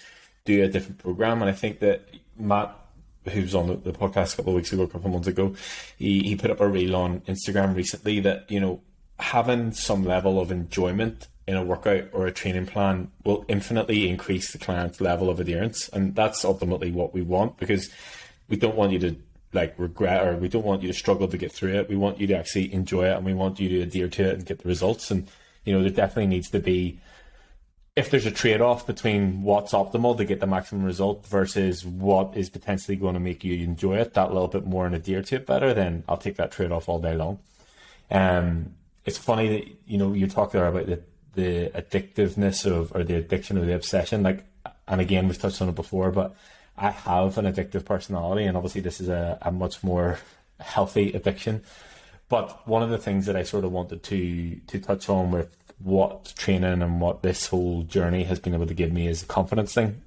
do a different program. And I think that Matt, who was on the podcast a couple of months ago, he put up a reel on Instagram recently that, having some level of enjoyment in a workout or a training plan will infinitely increase the client's level of adherence. And that's ultimately what we want, because we don't want you to regret, or we don't want you to struggle to get through it. We want you to actually enjoy it, and we want you to adhere to it and get the results. And, there definitely needs to be, if there's a trade-off between what's optimal to get the maximum result versus what is potentially going to make you enjoy it that little bit more and adhere to it better, then I'll take that trade-off all day long. It's funny that, you talk there about the addictiveness or the addiction of the obsession. And again, we've touched on it before, but I have an addictive personality, and obviously this is a much more healthy addiction. But one of the things that I sort of wanted to touch on with what training and what this whole journey has been able to give me is a confidence thing.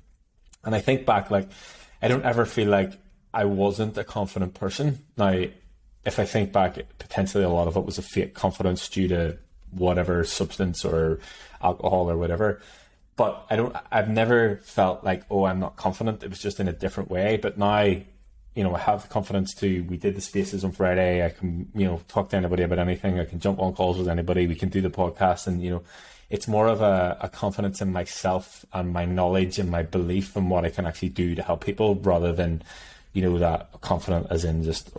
And I think back, I don't ever feel like I wasn't a confident person. Now, if I think back, potentially a lot of it was a fake confidence due to whatever substance or alcohol or whatever. But I've never felt like, oh, I'm not confident. It was just in a different way. But now, I have the confidence we did the spaces on Friday. I can, talk to anybody about anything. I can jump on calls with anybody. We can do the podcast. And, it's more of a confidence in myself and my knowledge and my belief in what I can actually do to help people, rather than, that confident as in just,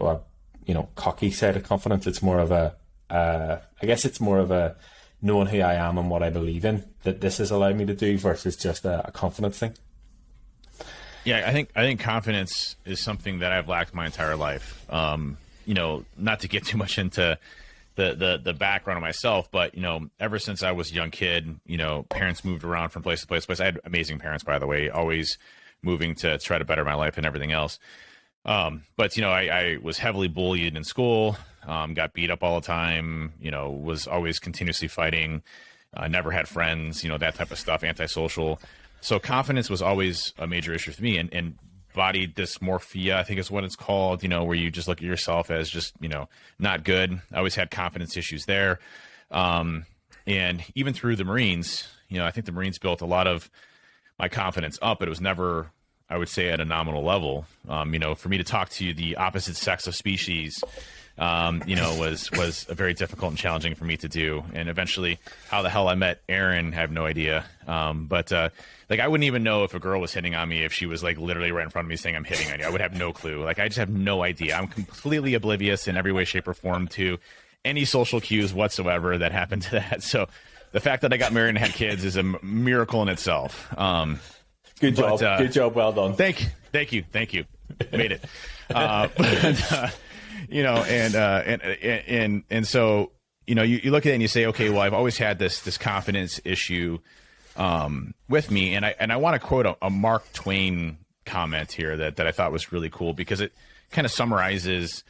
cocky side of confidence. It's more of I guess it's more of a knowing who I am and what I believe in that this has allowed me to do, versus just a confidence thing. Yeah, I think confidence is something that I've lacked my entire life. Not to get too much into the background of myself, but ever since I was a young kid, parents moved around from place to place. I had amazing parents, by the way, always moving to try to better my life and everything else. But I was heavily bullied in school, got beat up all the time, was always continuously fighting, never had friends, that type of stuff, antisocial. So confidence was always a major issue for me, and body dysmorphia, I think is what it's called, where you just look at yourself as just, not good. I always had confidence issues there. And even through the Marines, I think the Marines built a lot of my confidence up, but it was never, I would say, at a nominal level. For me to talk to the opposite sex of species, was very difficult and challenging for me to do. And eventually, how the hell I met Aaron, I have no idea. But I wouldn't even know if a girl was hitting on me if she was literally right in front of me saying I'm hitting on you. I would have no clue. I just have no idea. I'm completely oblivious in every way, shape, or form to any social cues whatsoever that happened to that. So the fact that I got married and had kids is a miracle in itself. Good job. Good job. Well done. Thank you. Made it. And so, you look at it and you say, okay, well, I've always had this confidence issue, with me. And I want to quote a Mark Twain comment here that I thought was really cool, because it kind of summarizes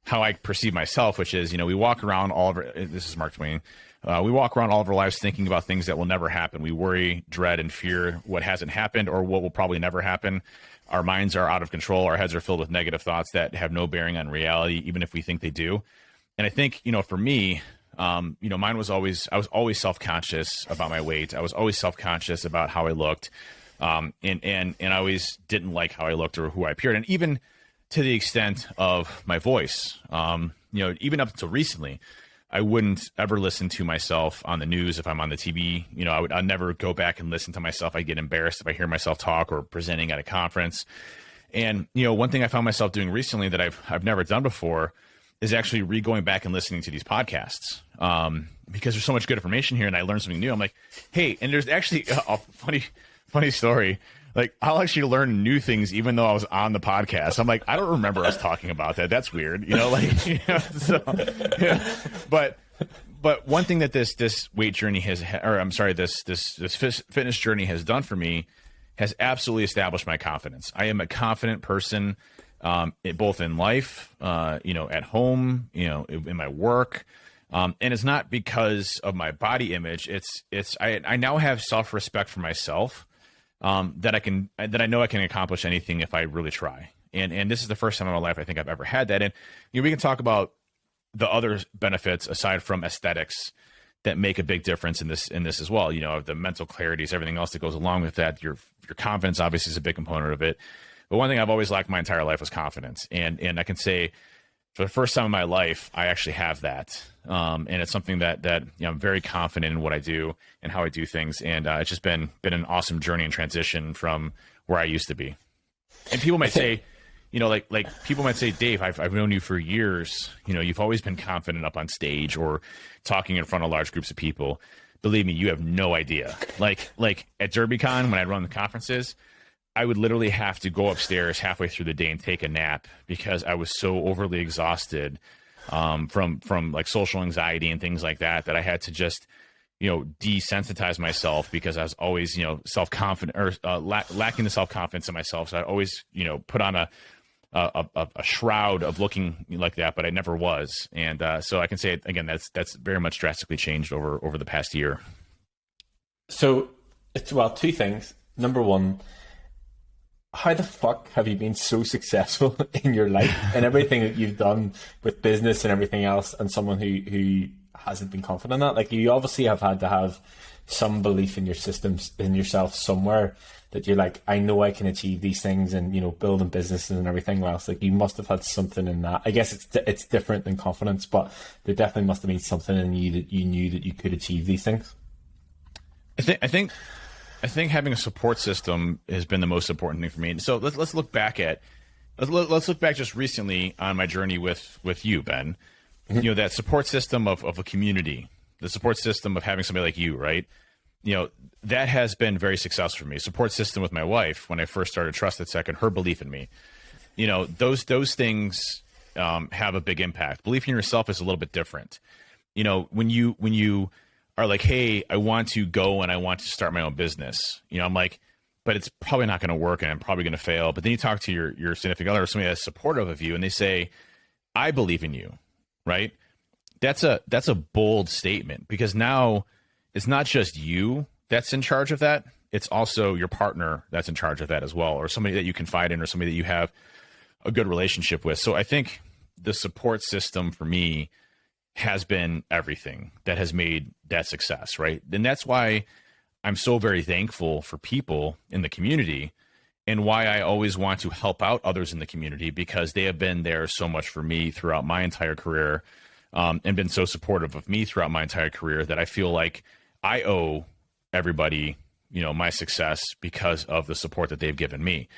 how I perceive myself, which is, we walk around this is Mark Twain. We walk around all of our lives thinking about things that will never happen. We worry, dread, and fear what hasn't happened or what will probably never happen. Our minds are out of control. Our heads are filled with negative thoughts that have no bearing on reality, even if we think they do. And I think, for me, mine was I was always self-conscious about my weight. I was always self-conscious about how I looked. And I always didn't like how I looked or who I appeared. And even to the extent of my voice, even up until recently, I wouldn't ever listen to myself on the news if I'm on the TV. I'd never go back and listen to myself. I get embarrassed if I hear myself talk or presenting at a conference. And, one thing I found myself doing recently that I've never done before is actually going back and listening to these podcasts, because there's so much good information here and I learned something new. I'm like, hey, and there's actually a funny story. I'll actually learn new things even though I was on the podcast. I'm like, I don't remember us talking about that. That's weird. So, yeah. But one thing that this weight journey this fitness journey has done for me has absolutely established my confidence. I am a confident person, both in life, at home, in my work. And it's not because of my body image. I now have self-respect for myself, that I know I can accomplish anything if I really try. And this is the first time in my life I think I've ever had that. And we can talk about the other benefits aside from aesthetics that make a big difference in this as well. The mental clarities, everything else that goes along with that. Your confidence obviously is a big component of it. But one thing I've always lacked my entire life was confidence. And I can say for the first time in my life, I actually have that. And it's something that I'm very confident in what I do and how I do things. And it's just been an awesome journey and transition from where I used to be. And people might say, like people might say, Dave, I've known you for years. You've always been confident up on stage or talking in front of large groups of people. Believe me, you have no idea. Like at DerbyCon, when I'd run the conferences, I would literally have to go upstairs halfway through the day and take a nap because I was so overly exhausted from like social anxiety and things like that I had to just desensitize myself because I was always self-confident or lacking the self-confidence in myself. So I always put on a shroud of looking like that, but I never was. And so I can say again that's very much drastically changed over the past year. So it's two things. Number one, how the fuck have you been so successful in your life and everything that you've done with business and everything else, and someone who hasn't been confident in that? Like, you obviously have had to have some belief in your systems, in yourself somewhere, that you're like, I know I can achieve these things, and building businesses and everything else. Like, you must have had something in that. I guess it's different than confidence, but there definitely must have been something in you that you knew that you could achieve these things. I think having a support system has been the most important thing for me. And so let's look back just recently on my journey with you, Ben. Mm-hmm. That support system of a community, the support system of having somebody like you, right? That has been very successful for me. Support system with my wife when I first started Trusted Second, her belief in me. Those things have a big impact. Belief in yourself is a little bit different. When you are like, hey, I want to go and I want to start my own business. I'm like, but it's probably not going to work and I'm probably going to fail. But then you talk to your significant other or somebody that's supportive of you and they say, I believe in you, right? That's a bold statement, because now it's not just you that's in charge of that. It's also your partner that's in charge of that as well, or somebody that you confide in or somebody that you have a good relationship with. So I think the support system for me has been everything that has made that success, right? And that's why I'm so very thankful for people in the community, and why I always want to help out others in the community, because they have been there so much for me throughout my entire career, and been so supportive of me throughout my entire career, that I feel like I owe everybody, my success because of the support that they've given me.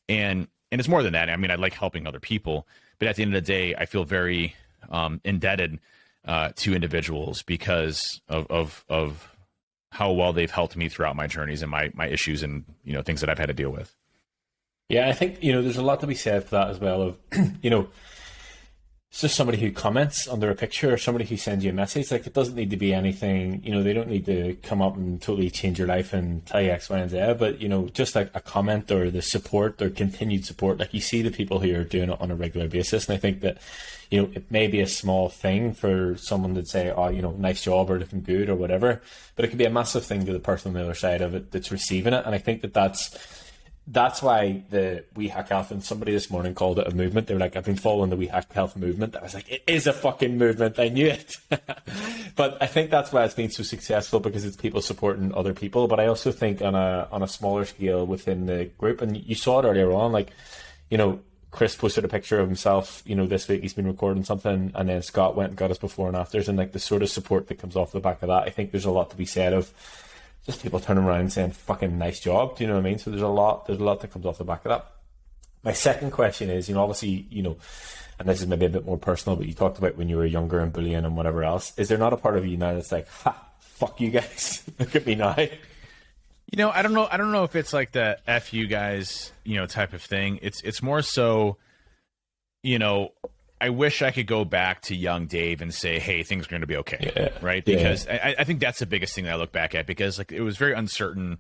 And it's more than that. I mean, I like helping other people, but at the end of the day, I feel very indebted to individuals because of how well they've helped me throughout my journeys and my issues and things that I've had to deal with. Yeah, I think there's a lot to be said for that as well. Of it's just somebody who comments under a picture or somebody who sends you a message. Like, it doesn't need to be anything. They don't need to come up and totally change your life and tell you X, Y, and Z. But just like a comment or the support or continued support. Like, you see the people who are doing it on a regular basis, and I think that it may be a small thing for someone to say, oh, nice job or looking good or whatever, but it could be a massive thing to the person on the other side of it that's receiving it. And I think that's why the We Hack Health, and somebody this morning called it a movement. They were like, I've been following the We Hack Health movement. I was like, it is a fucking movement. I knew it. But I think that's why it's been so successful, because it's people supporting other people. But I also think on a smaller scale within the group, and you saw it earlier on, like, Chris posted a picture of himself, this week he's been recording something, and then Scott went and got us before and afters, and like the sort of support that comes off the back of that, I think there's a lot to be said of just people turning around and saying, fucking nice job. Do you know what I mean? So there's a lot that comes off the back of that. My second question is, obviously, and this is maybe a bit more personal, but you talked about when you were younger and bullying and whatever else. Is there not a part of you now that's like, ha, fuck you guys, look at me now? I don't know if it's like the F you guys, type of thing. It's more so, I wish I could go back to young Dave and say, hey, things are going to be okay. Yeah. Right. Because I think that's the biggest thing that I look back at, because like it was very uncertain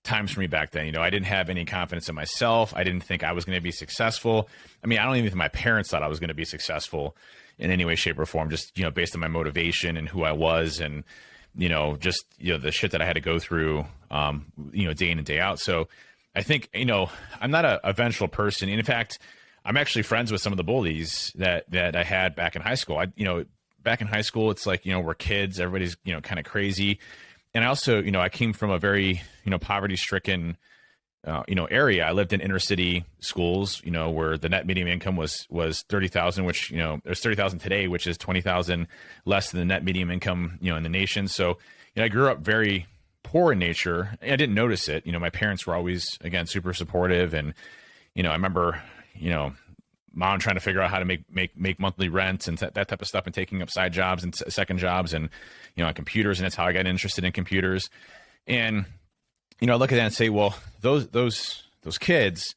times for me back then. I didn't have any confidence in myself. I didn't think I was going to be successful. I mean, I don't even think my parents thought I was going to be successful. in any way, shape, or form, just, based on my motivation and who I was, and, just, the shit that I had to go through, day in and day out. So I think, I'm not a vengeful person. And in fact, I'm actually friends with some of the bullies that I had back in high school. Back in high school, it's like, we're kids, everybody's, kind of crazy. And I also, I came from a very, poverty stricken, area. I lived in inner city schools, where the net median income was 30,000, which, there's 30,000 today, which is 20,000 less than the net median income, in the nation. So, I grew up very poor in nature. I didn't notice it. My parents were always, again, super supportive. And, I remember, mom trying to figure out how to make monthly rent and that type of stuff, and taking up side jobs and second jobs, and, on computers. And that's how I got interested in computers. And, I look at that and say, well, those kids,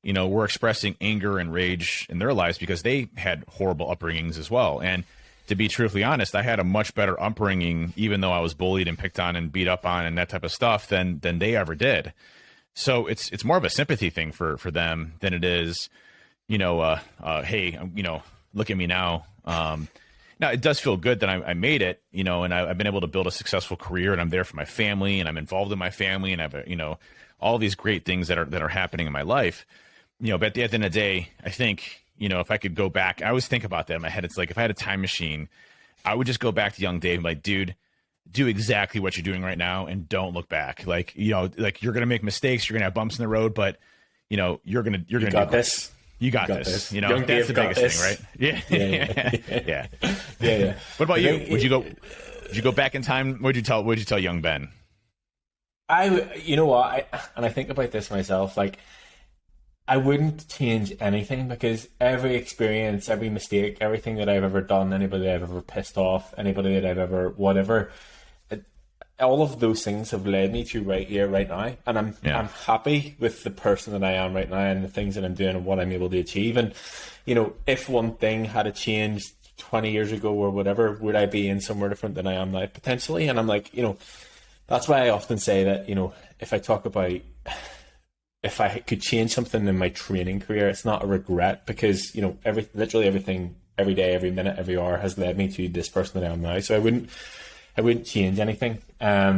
were expressing anger and rage in their lives because they had horrible upbringings as well. And to be truthfully honest, I had a much better upbringing, even though I was bullied and picked on and beat up on and that type of stuff, than they ever did. So it's more of a sympathy thing for them than it is, hey, look at me now. Now, it does feel good that I made it, and I've been able to build a successful career, and I'm there for my family, and I'm involved in my family, and I have, all these great things that are happening in my life. But at the end of the day, I think, if I could go back, I always think about that in my head. It's like, if I had a time machine, I would just go back to young Dave and be like, dude, do exactly what you're doing right now and don't look back. Like, like, you're going to make mistakes, you're going to have bumps in the road, but, you're going to you got this. You got this. Young that's Dave the biggest this. thing, right? Yeah. Yeah. What about you? Would you go bauld you time? What'd you tell young Ben? You know what? I think about this myself. Like, I wouldn't change anything, because every experience, every mistake, everything that I've ever done, anybody that I've ever pissed off, anybody that I've ever whatever, all of those things have led me to right here, right now, and I'm happy with the person that I am right now and the things that I'm doing and what I'm able to achieve. And if one thing had changed 20 years ago or whatever, would I be in somewhere different than I am now? Potentially. And I'm like, that's why I often say that, if I talk about if I could change something in my training career, it's not a regret, because literally everything, every day, every minute, every hour has led me to this person that I am now. So I wouldn't change anything. I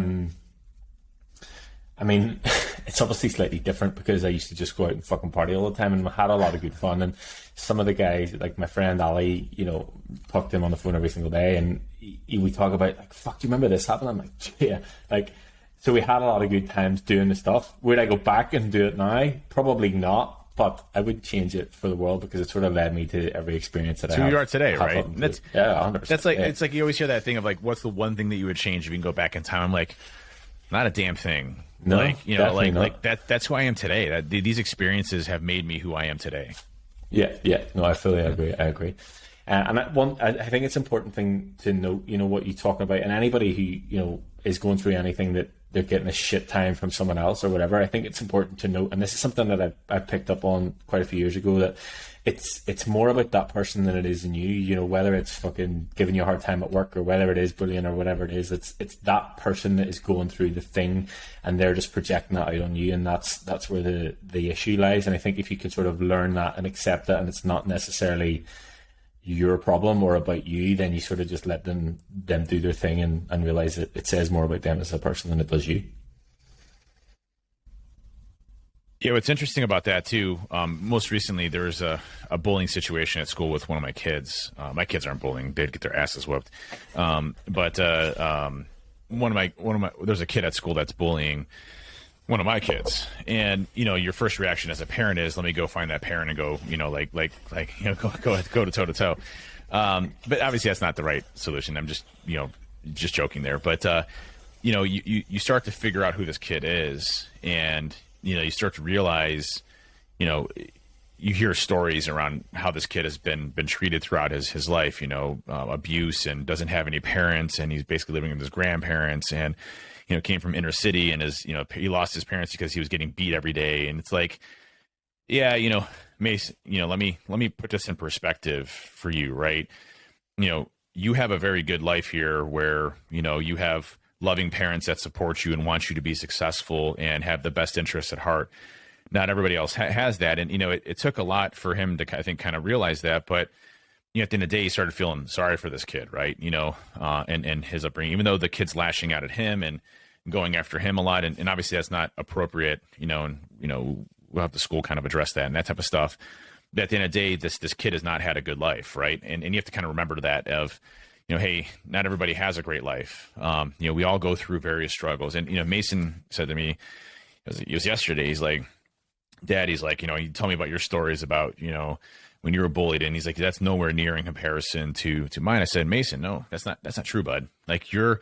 mean, it's obviously slightly different, because I used to just go out and fucking party all the time, and I had a lot of good fun. And some of the guys, like my friend Ali, talk to him on the phone every single day, and we talk about, like, fuck, do you remember this happened? I'm like, yeah. Like, so we had a lot of good times doing the stuff. Would I go back and do it now? Probably not. But I would change it for the world, because it sort of led me to every experience that I have. So you are today, right? That's 100%. That's like, yeah. It's like you always hear that thing of like, what's the one thing that you would change if you can go back in time? I'm like, not a damn thing. No, like that's who I am today. These experiences have made me who I am today. Yeah. No, I fully agree. I agree. And I think it's an important thing to note, what you're talking about, and anybody who, is going through anything that they're getting a shit time from someone else or whatever, I think it's important to note, and this is something that I picked up on quite a few years ago, that it's more about that person than it is in you, whether it's fucking giving you a hard time at work, or whether it is bullying, or whatever it is, it's that person that is going through the thing, and they're just projecting that out on you, and that's where the issue lies. And I think if you can sort of learn that and accept that, and it's not necessarily your problem or about you, then you sort of just let them do their thing, and realize that it says more about them as a person than it does you. Yeah, what's interesting about that too, most recently there was a bullying situation at school with one of my kids. My kids aren't bullying; they'd get their asses whooped. But there's a kid at school that's bullying one of my kids, and your first reaction as a parent is, let me go find that parent and go, go to toe to toe. But obviously that's not the right solution. I'm just joking there. But you start to figure out who this kid is, and you start to realize, you hear stories around how this kid has been treated throughout his life, abuse, and doesn't have any parents, and he's basically living with his grandparents, and came from inner city, and he lost his parents because he was getting beat every day. And it's like, yeah, Mace, let me put this in perspective for you, right? You have a very good life here where, you have loving parents that support you and want you to be successful and have the best interests at heart. Not everybody else has that. And, it took a lot for him to, I think, kind of realize that. But, at the end of the day, he started feeling sorry for this kid, right? And his upbringing, even though the kid's lashing out at him and going after him a lot. And obviously that's not appropriate, and, we'll have the school kind of address that and that type of stuff. But at the end of the day, this kid has not had a good life, right? And you have to kind of remember that of, hey, not everybody has a great life. We all go through various struggles. And, Mason said to me, it was yesterday, he's like, Dad, he's like, you tell me about your stories about, when you were bullied. And he's like, that's nowhere near in comparison to mine. I said, Mason, no, that's not true, bud. Like your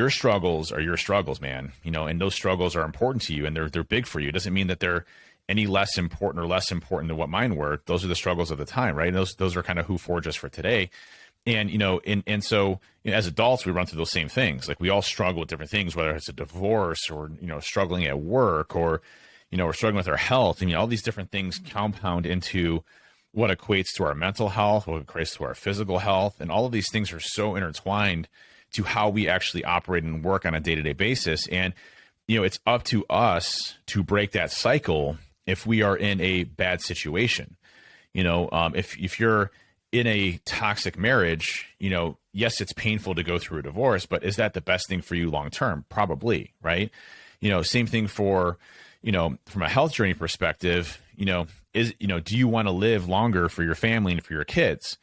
struggles are your struggles, man. And those struggles are important to you and they're big for you. It doesn't mean that they're any less important or less important than what mine were. Those are the struggles of the time, right? And those are kind of who forged us for today. And, so as adults, we run through those same things. Like we all struggle with different things, whether it's a divorce or, struggling at work or, we're struggling with our health. All these different things compound into what equates to our mental health, what equates to our physical health. And all of these things are so intertwined to how we actually operate and work on a day-to-day basis. And, it's up to us to break that cycle if we are in a bad situation. If you're in a toxic marriage, yes, it's painful to go through a divorce, but is that the best thing for you long-term? Probably, right? Same thing for, from a health journey perspective, do you want to live longer for your family and for your kids?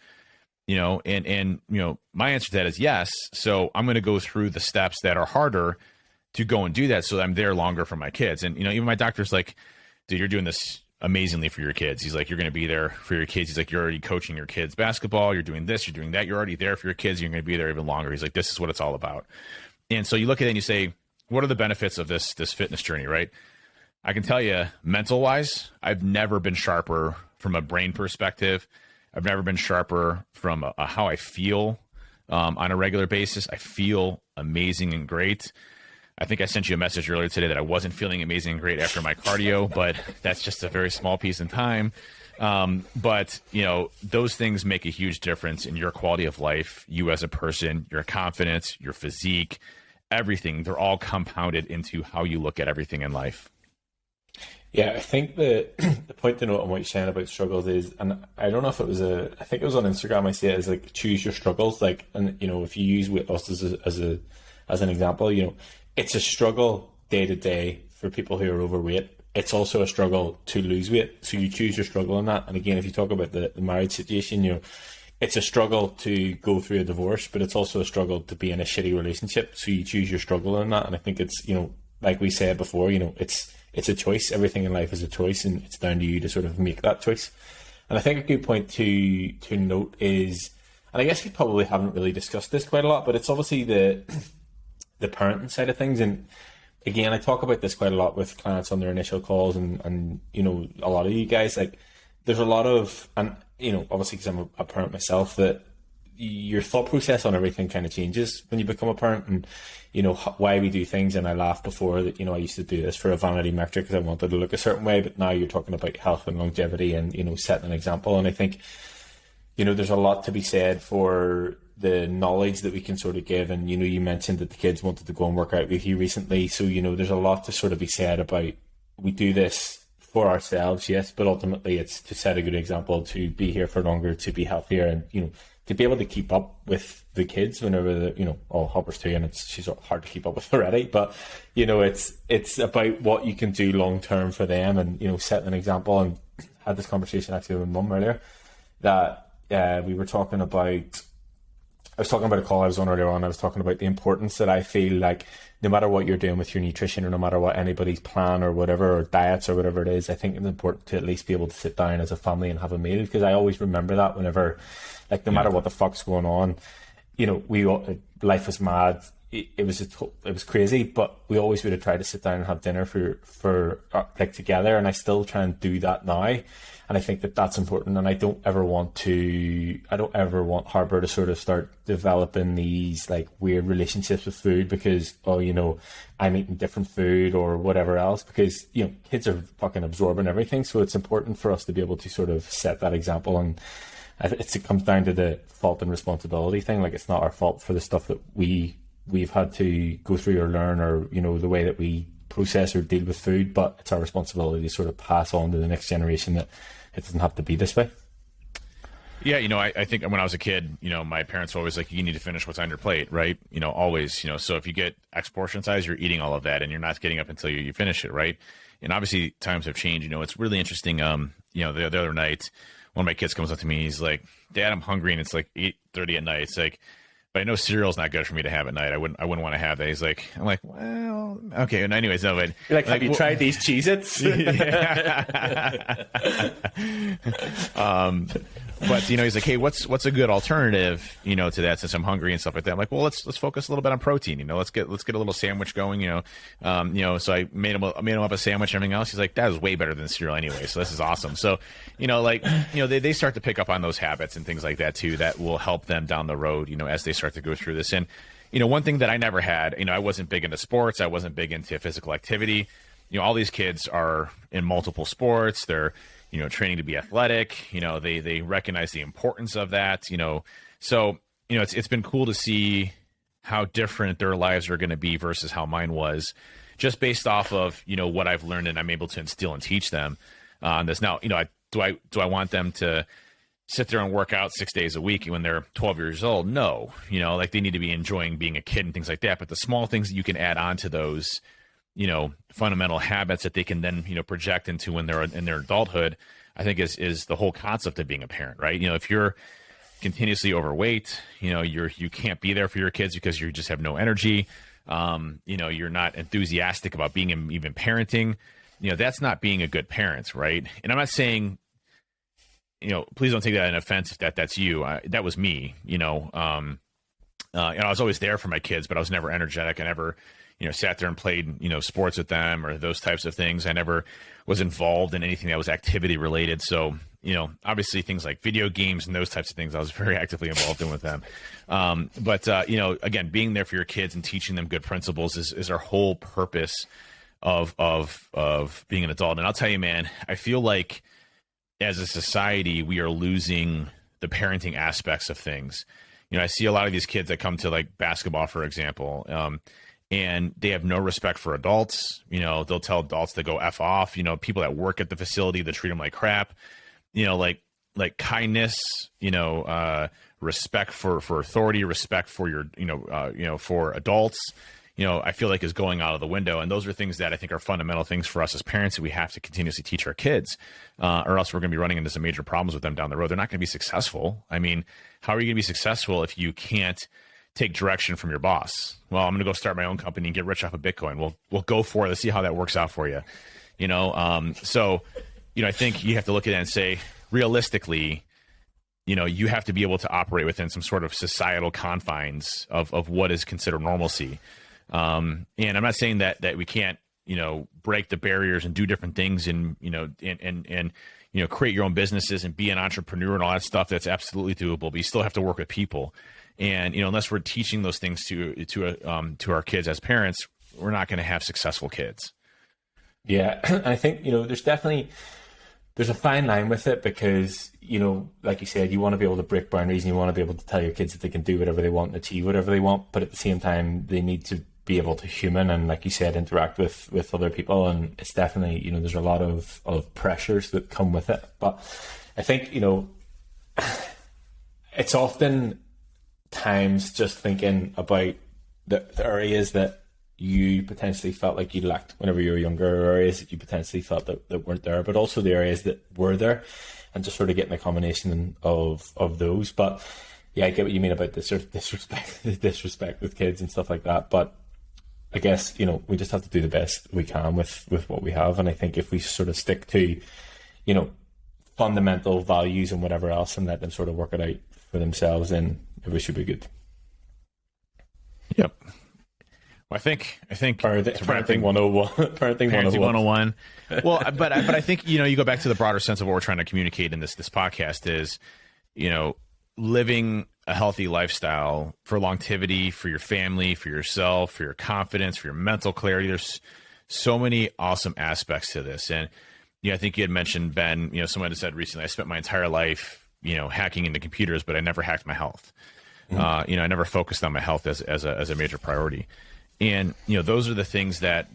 And my answer to that is yes. So I'm going to go through the steps that are harder to go and do that so that I'm there longer for my kids. And, even my doctor's like, dude, you're doing this amazingly for your kids. He's like, you're going to be there for your kids. He's like, you're already coaching your kids basketball. You're doing this, you're doing that. You're already there for your kids. You're going to be there even longer. He's like, this is what it's all about. And so you look at it and you say, what are the benefits of this fitness journey, right? I can tell you mental wise, I've never been sharper from a brain perspective. I've never been sharper from how I feel on a regular basis. I feel amazing and great. I think I sent you a message earlier today that I wasn't feeling amazing and great after my cardio, but that's just a very small piece in time. But those things make a huge difference in your quality of life, you as a person, your confidence, your physique, everything. They're all compounded into how you look at everything in life. Yeah, I think the point to note on what you're saying about struggles is, and I don't know if it was I think it was on Instagram, I see it as like, choose your struggles. Like, and if you use weight loss as an example, it's a struggle day to day for people who are overweight. It's also a struggle to lose weight. So you choose your struggle in that. And again, if you talk about the marriage situation, it's a struggle to go through a divorce, but it's also a struggle to be in a shitty relationship. So you choose your struggle in that. And I think it's, like we said before, it's a choice. Everything in life is a choice, and it's down to you to sort of make that choice. And I think a good point to note is, and I guess we probably haven't really discussed this quite a lot, but it's obviously the parenting side of things. And again, I talk about this quite a lot with clients on their initial calls, and a lot of you guys, like, there's a lot of, and obviously because I'm a parent myself, that your thought process on everything kind of changes when you become a parent, and why we do things. And I laughed before that I used to do this for a vanity metric because I wanted to look a certain way, but now you're talking about health and longevity and setting an example. And I think there's a lot to be said for the knowledge that we can sort of give. And you mentioned that the kids wanted to go and work out with you recently, so there's a lot to sort of be said about, we do this for ourselves, yes, but ultimately it's to set a good example, to be here for longer, to be healthier, and to be able to keep up with the kids whenever Hopper's 2 and she's hard to keep up with already, but it's about what you can do long term for them, and setting an example. And I had this conversation actually with Mum earlier, that we were talking about, I was talking about a call I was on earlier on. I was talking about the importance that I feel like no matter what you're doing with your nutrition, or no matter what anybody's plan or whatever, or diets or whatever it is, I think it's important to at least be able to sit down as a family and have a meal. Because I always remember that whenever, like, no matter what the fuck's going on, life was mad. It was crazy, but we always would have tried to sit down and have dinner for together. And I still try and do that now. And I think that that's important. And I don't ever want Harper to sort of start developing these like weird relationships with food because, I'm eating different food or whatever else, because, kids are fucking absorbing everything. So it's important for us to be able to sort of set that example. And it comes down to the fault and responsibility thing. Like, it's not our fault for the stuff that we've had to go through or learn, or, the way that we process or deal with food, but it's our responsibility to sort of pass on to the next generation that it doesn't have to be this way. Yeah, I think when I was a kid, my parents were always like, you need to finish what's on your plate, right? Always, so if you get X portion size, you're eating all of that and you're not getting up until you finish it, right? And obviously times have changed. It's really interesting. The other night, one of my kids comes up to me, he's like, Dad, I'm hungry, and it's like 8:30 at night. It's like, but I know cereal's not good for me to have at night. I wouldn't want to have that. He's like, I'm like, well, okay. And anyways, no, but you're like, have you tried these Cheez-Its? But he's like, hey, what's a good alternative, to that, since I'm hungry and stuff like that. I'm like, well, let's focus a little bit on protein. Let's get a little sandwich going. So I made him up a sandwich and everything else. He's like, that is way better than cereal anyway. So this is awesome. So they start to pick up on those habits and things like that too. That will help them down the road. As they start to go through this. And one thing that I never had. I wasn't big into sports. I wasn't big into physical activity. All these kids are in multiple sports. They're training to be athletic. They recognize the importance of that. So it's been cool to see how different their lives are going to be versus how mine was, just based off of what I've learned and I'm able to instill and teach them on this. Now, do I want them to sit there and work out 6 days a week when they're 12 years old? No, they need to be enjoying being a kid and things like that. But the small things that you can add on to those fundamental habits that they can then, project into when they're in their adulthood, I think is the whole concept of being a parent, right? If you're continuously overweight, you can't be there for your kids because you just have no energy. You're not enthusiastic about being even parenting. That's not being a good parent, right? And I'm not saying, please don't take that in offense if that's you. That was me, and I was always there for my kids, but I was never energetic. I never sat there and played, sports with them or those types of things. I never was involved in anything that was activity related. So, obviously things like video games and those types of things, I was very actively involved in with them. But again, being there for your kids and teaching them good principles is our whole purpose of being an adult. And I'll tell you, man, I feel like as a society, we are losing the parenting aspects of things. I see a lot of these kids that come to like basketball, for example, and they have no respect for adults. They'll tell adults to go F off. People that work at the facility, they treat them like crap. Like kindness, respect for authority, respect for your, for adults, I feel like is going out of the window. And those are things that I think are fundamental things for us as parents that we have to continuously teach our kids, or else we're going to be running into some major problems with them down the road. They're not going to be successful. I mean, how are you going to be successful if you can't take direction from your boss? Well, I'm going to go start my own company and get rich off of Bitcoin. We'll go for it. Let's see how that works out for you. So, I think you have to look at it and say, realistically, you have to be able to operate within some sort of societal confines of what is considered normalcy. And I'm not saying that we can't, break the barriers and do different things and create your own businesses and be an entrepreneur and all that stuff. That's absolutely doable, but you still have to work with people. And, unless we're teaching those things to our kids as parents, we're not going to have successful kids. Yeah. I think, there's a fine line with it because, like you said, you want to be able to break boundaries and you want to be able to tell your kids that they can do whatever they want and achieve whatever they want. But at the same time, they need to be able to human and, like you said, interact with other people. And it's definitely, there's a lot of pressures that come with it. But I think, it's often times just thinking about the areas that you potentially felt like you lacked whenever you were younger, or areas that you potentially felt that weren't there, but also the areas that were there, and just sort of getting a combination of those. But yeah, I get what you mean about the sort of disrespect with kids and stuff like that. But I guess, we just have to do the best we can with what we have. And I think if we sort of stick to, fundamental values and whatever else and let them sort of work it out for themselves, then we should be good. Yep. Well, I think parenting 101. Parenting 101. Well, but I think, you go back to the broader sense of what we're trying to communicate in this podcast is, living a healthy lifestyle for longevity, for your family, for yourself, for your confidence, for your mental clarity. There's so many awesome aspects to this. And, I think you had mentioned, Ben, someone had said recently, I spent my entire life, hacking into computers, but I never hacked my health. Mm-hmm. I never focused on my health as a major priority. And, those are the things that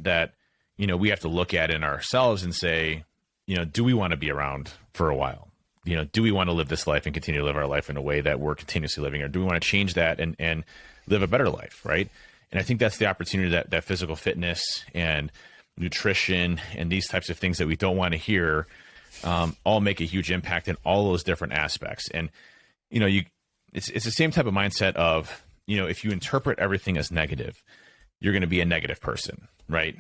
we have to look at in ourselves and say, do we want to be around for a while? do we want to live this life and continue to live our life in a way that we're continuously living, or do we want to change that and live a better life, right? And I think that's the opportunity that physical fitness and nutrition and these types of things that we don't want to hear all make a huge impact in all those different aspects. And it's the same type of mindset of, if you interpret everything as negative, you're going to be a negative person, right?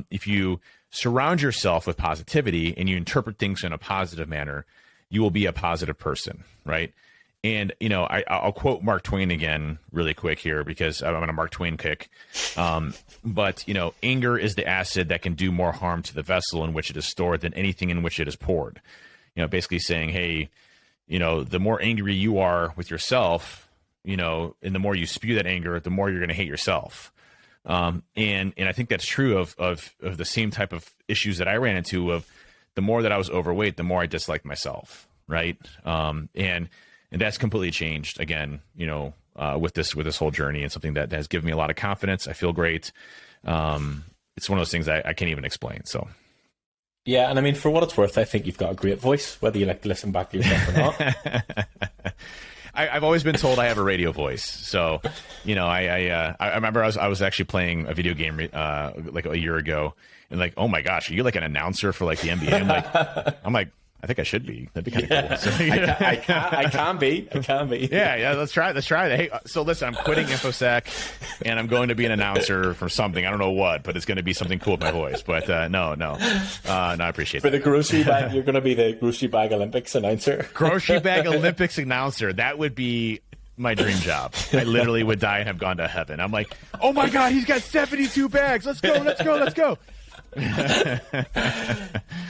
If you surround yourself with positivity and you interpret things in a positive manner, you will be a positive person, right? And, I'll quote Mark Twain again really quick here because I'm on a Mark Twain kick. But, anger is the acid that can do more harm to the vessel in which it is stored than anything in which it is poured. Basically saying, hey, the more angry you are with yourself, and the more you spew that anger, the more you're going to hate yourself. And I think that's true of the same type of issues that I ran into of the more that I was overweight, the more I disliked myself. Right. And that's completely changed again, with this whole journey, and something that has given me a lot of confidence. I feel great. It's one of those things I can't even explain. So. Yeah. And I mean, for what it's worth, I think you've got a great voice, whether you like to listen back to yourself or not. I've always been told I have a radio voice. So, I remember I was actually playing a video game like a year ago, and like, oh my gosh, are you like an announcer for like the NBA? I'm like, I think I should be. That'd be kind of cool. So, I can be. Yeah. Let's try it. Hey, so listen, I'm quitting InfoSec, and I'm going to be an announcer for something. I don't know what, but it's going to be something cool with my voice. But no, I appreciate it. For the grocery bag, you're going to be the grocery bag Olympics announcer. Grocery bag Olympics announcer. That would be my dream job. I literally would die and have gone to heaven. I'm like, oh my God, he's got 72 bags. Let's go.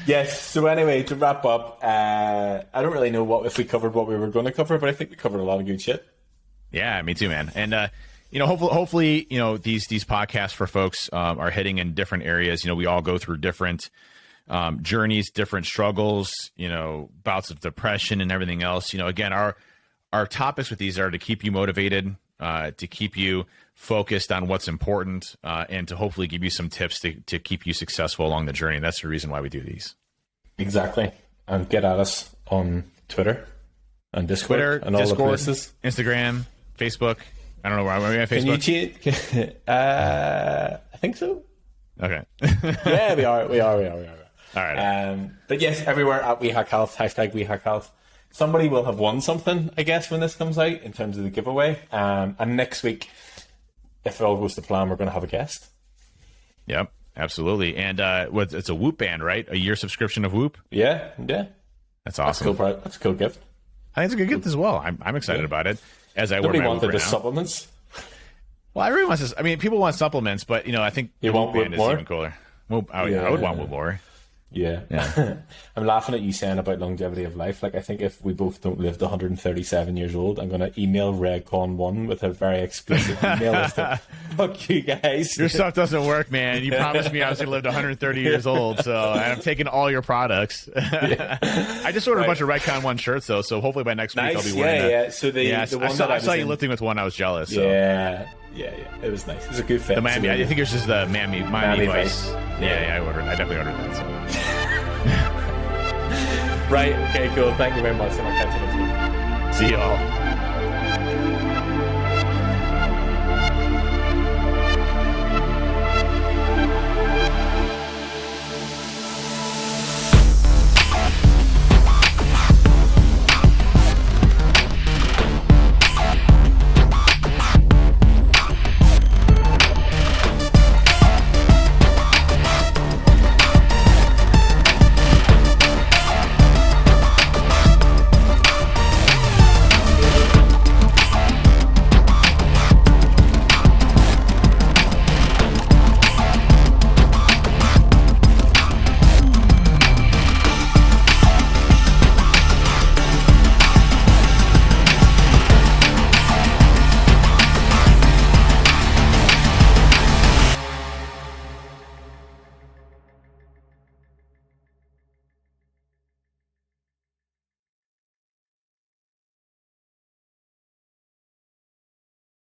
Yes. So anyway, to wrap up, I don't really know if we covered what we were going to cover, but I think we covered a lot of good shit. Yeah, me too, man. And hopefully, these podcasts for folks are hitting in different areas. We all go through different journeys, different struggles, bouts of depression and everything else. Again, our topics with these are to keep you motivated, to keep you focused on what's important, and to hopefully give you some tips to keep you successful along the journey. That's the reason why we do these. Exactly. And get at us on Twitter and Discord and all the places. Instagram, Facebook. I don't know where are we on Facebook. Can you I think so. Okay. Yeah, we are. All right. But yes, everywhere at WeHackHealth, #WeHackHealth. Somebody will have won something, I guess, when this comes out in terms of the giveaway. And next week, if it all goes to plan, we're going to have a guest. Yep, absolutely. And it's a Whoop band, right? A year subscription of Whoop. Yeah. That's awesome. That's a cool gift. I think it's a good gift as well. I'm excited about it. As I Nobody wear my wanted Whoop the right now. supplements. Well, everyone wants this. I mean, people want supplements, but I think you the want Whoop band more? is even cooler. I would want Whoop more. Yeah. I'm laughing at you saying about longevity of life. Like, I think if we both don't live to 137 years old, I'm going to email RedCon1 with a very explicit email as to, fuck you guys. Your stuff doesn't work, man. You promised me I was going to live to 130 years old, and I'm taking all your products. I just ordered a bunch of RedCon1 shirts, though, so hopefully by next week I'll be wearing Yeah. So the one I saw you lifting with one. I was jealous. So. Yeah. It was nice. It was a good fit. The Miami. I think it was just the Miami Vice. Yeah. I definitely ordered that. So. Right. Okay. Cool. Thank you very much. And I'll catch you next week. See you all.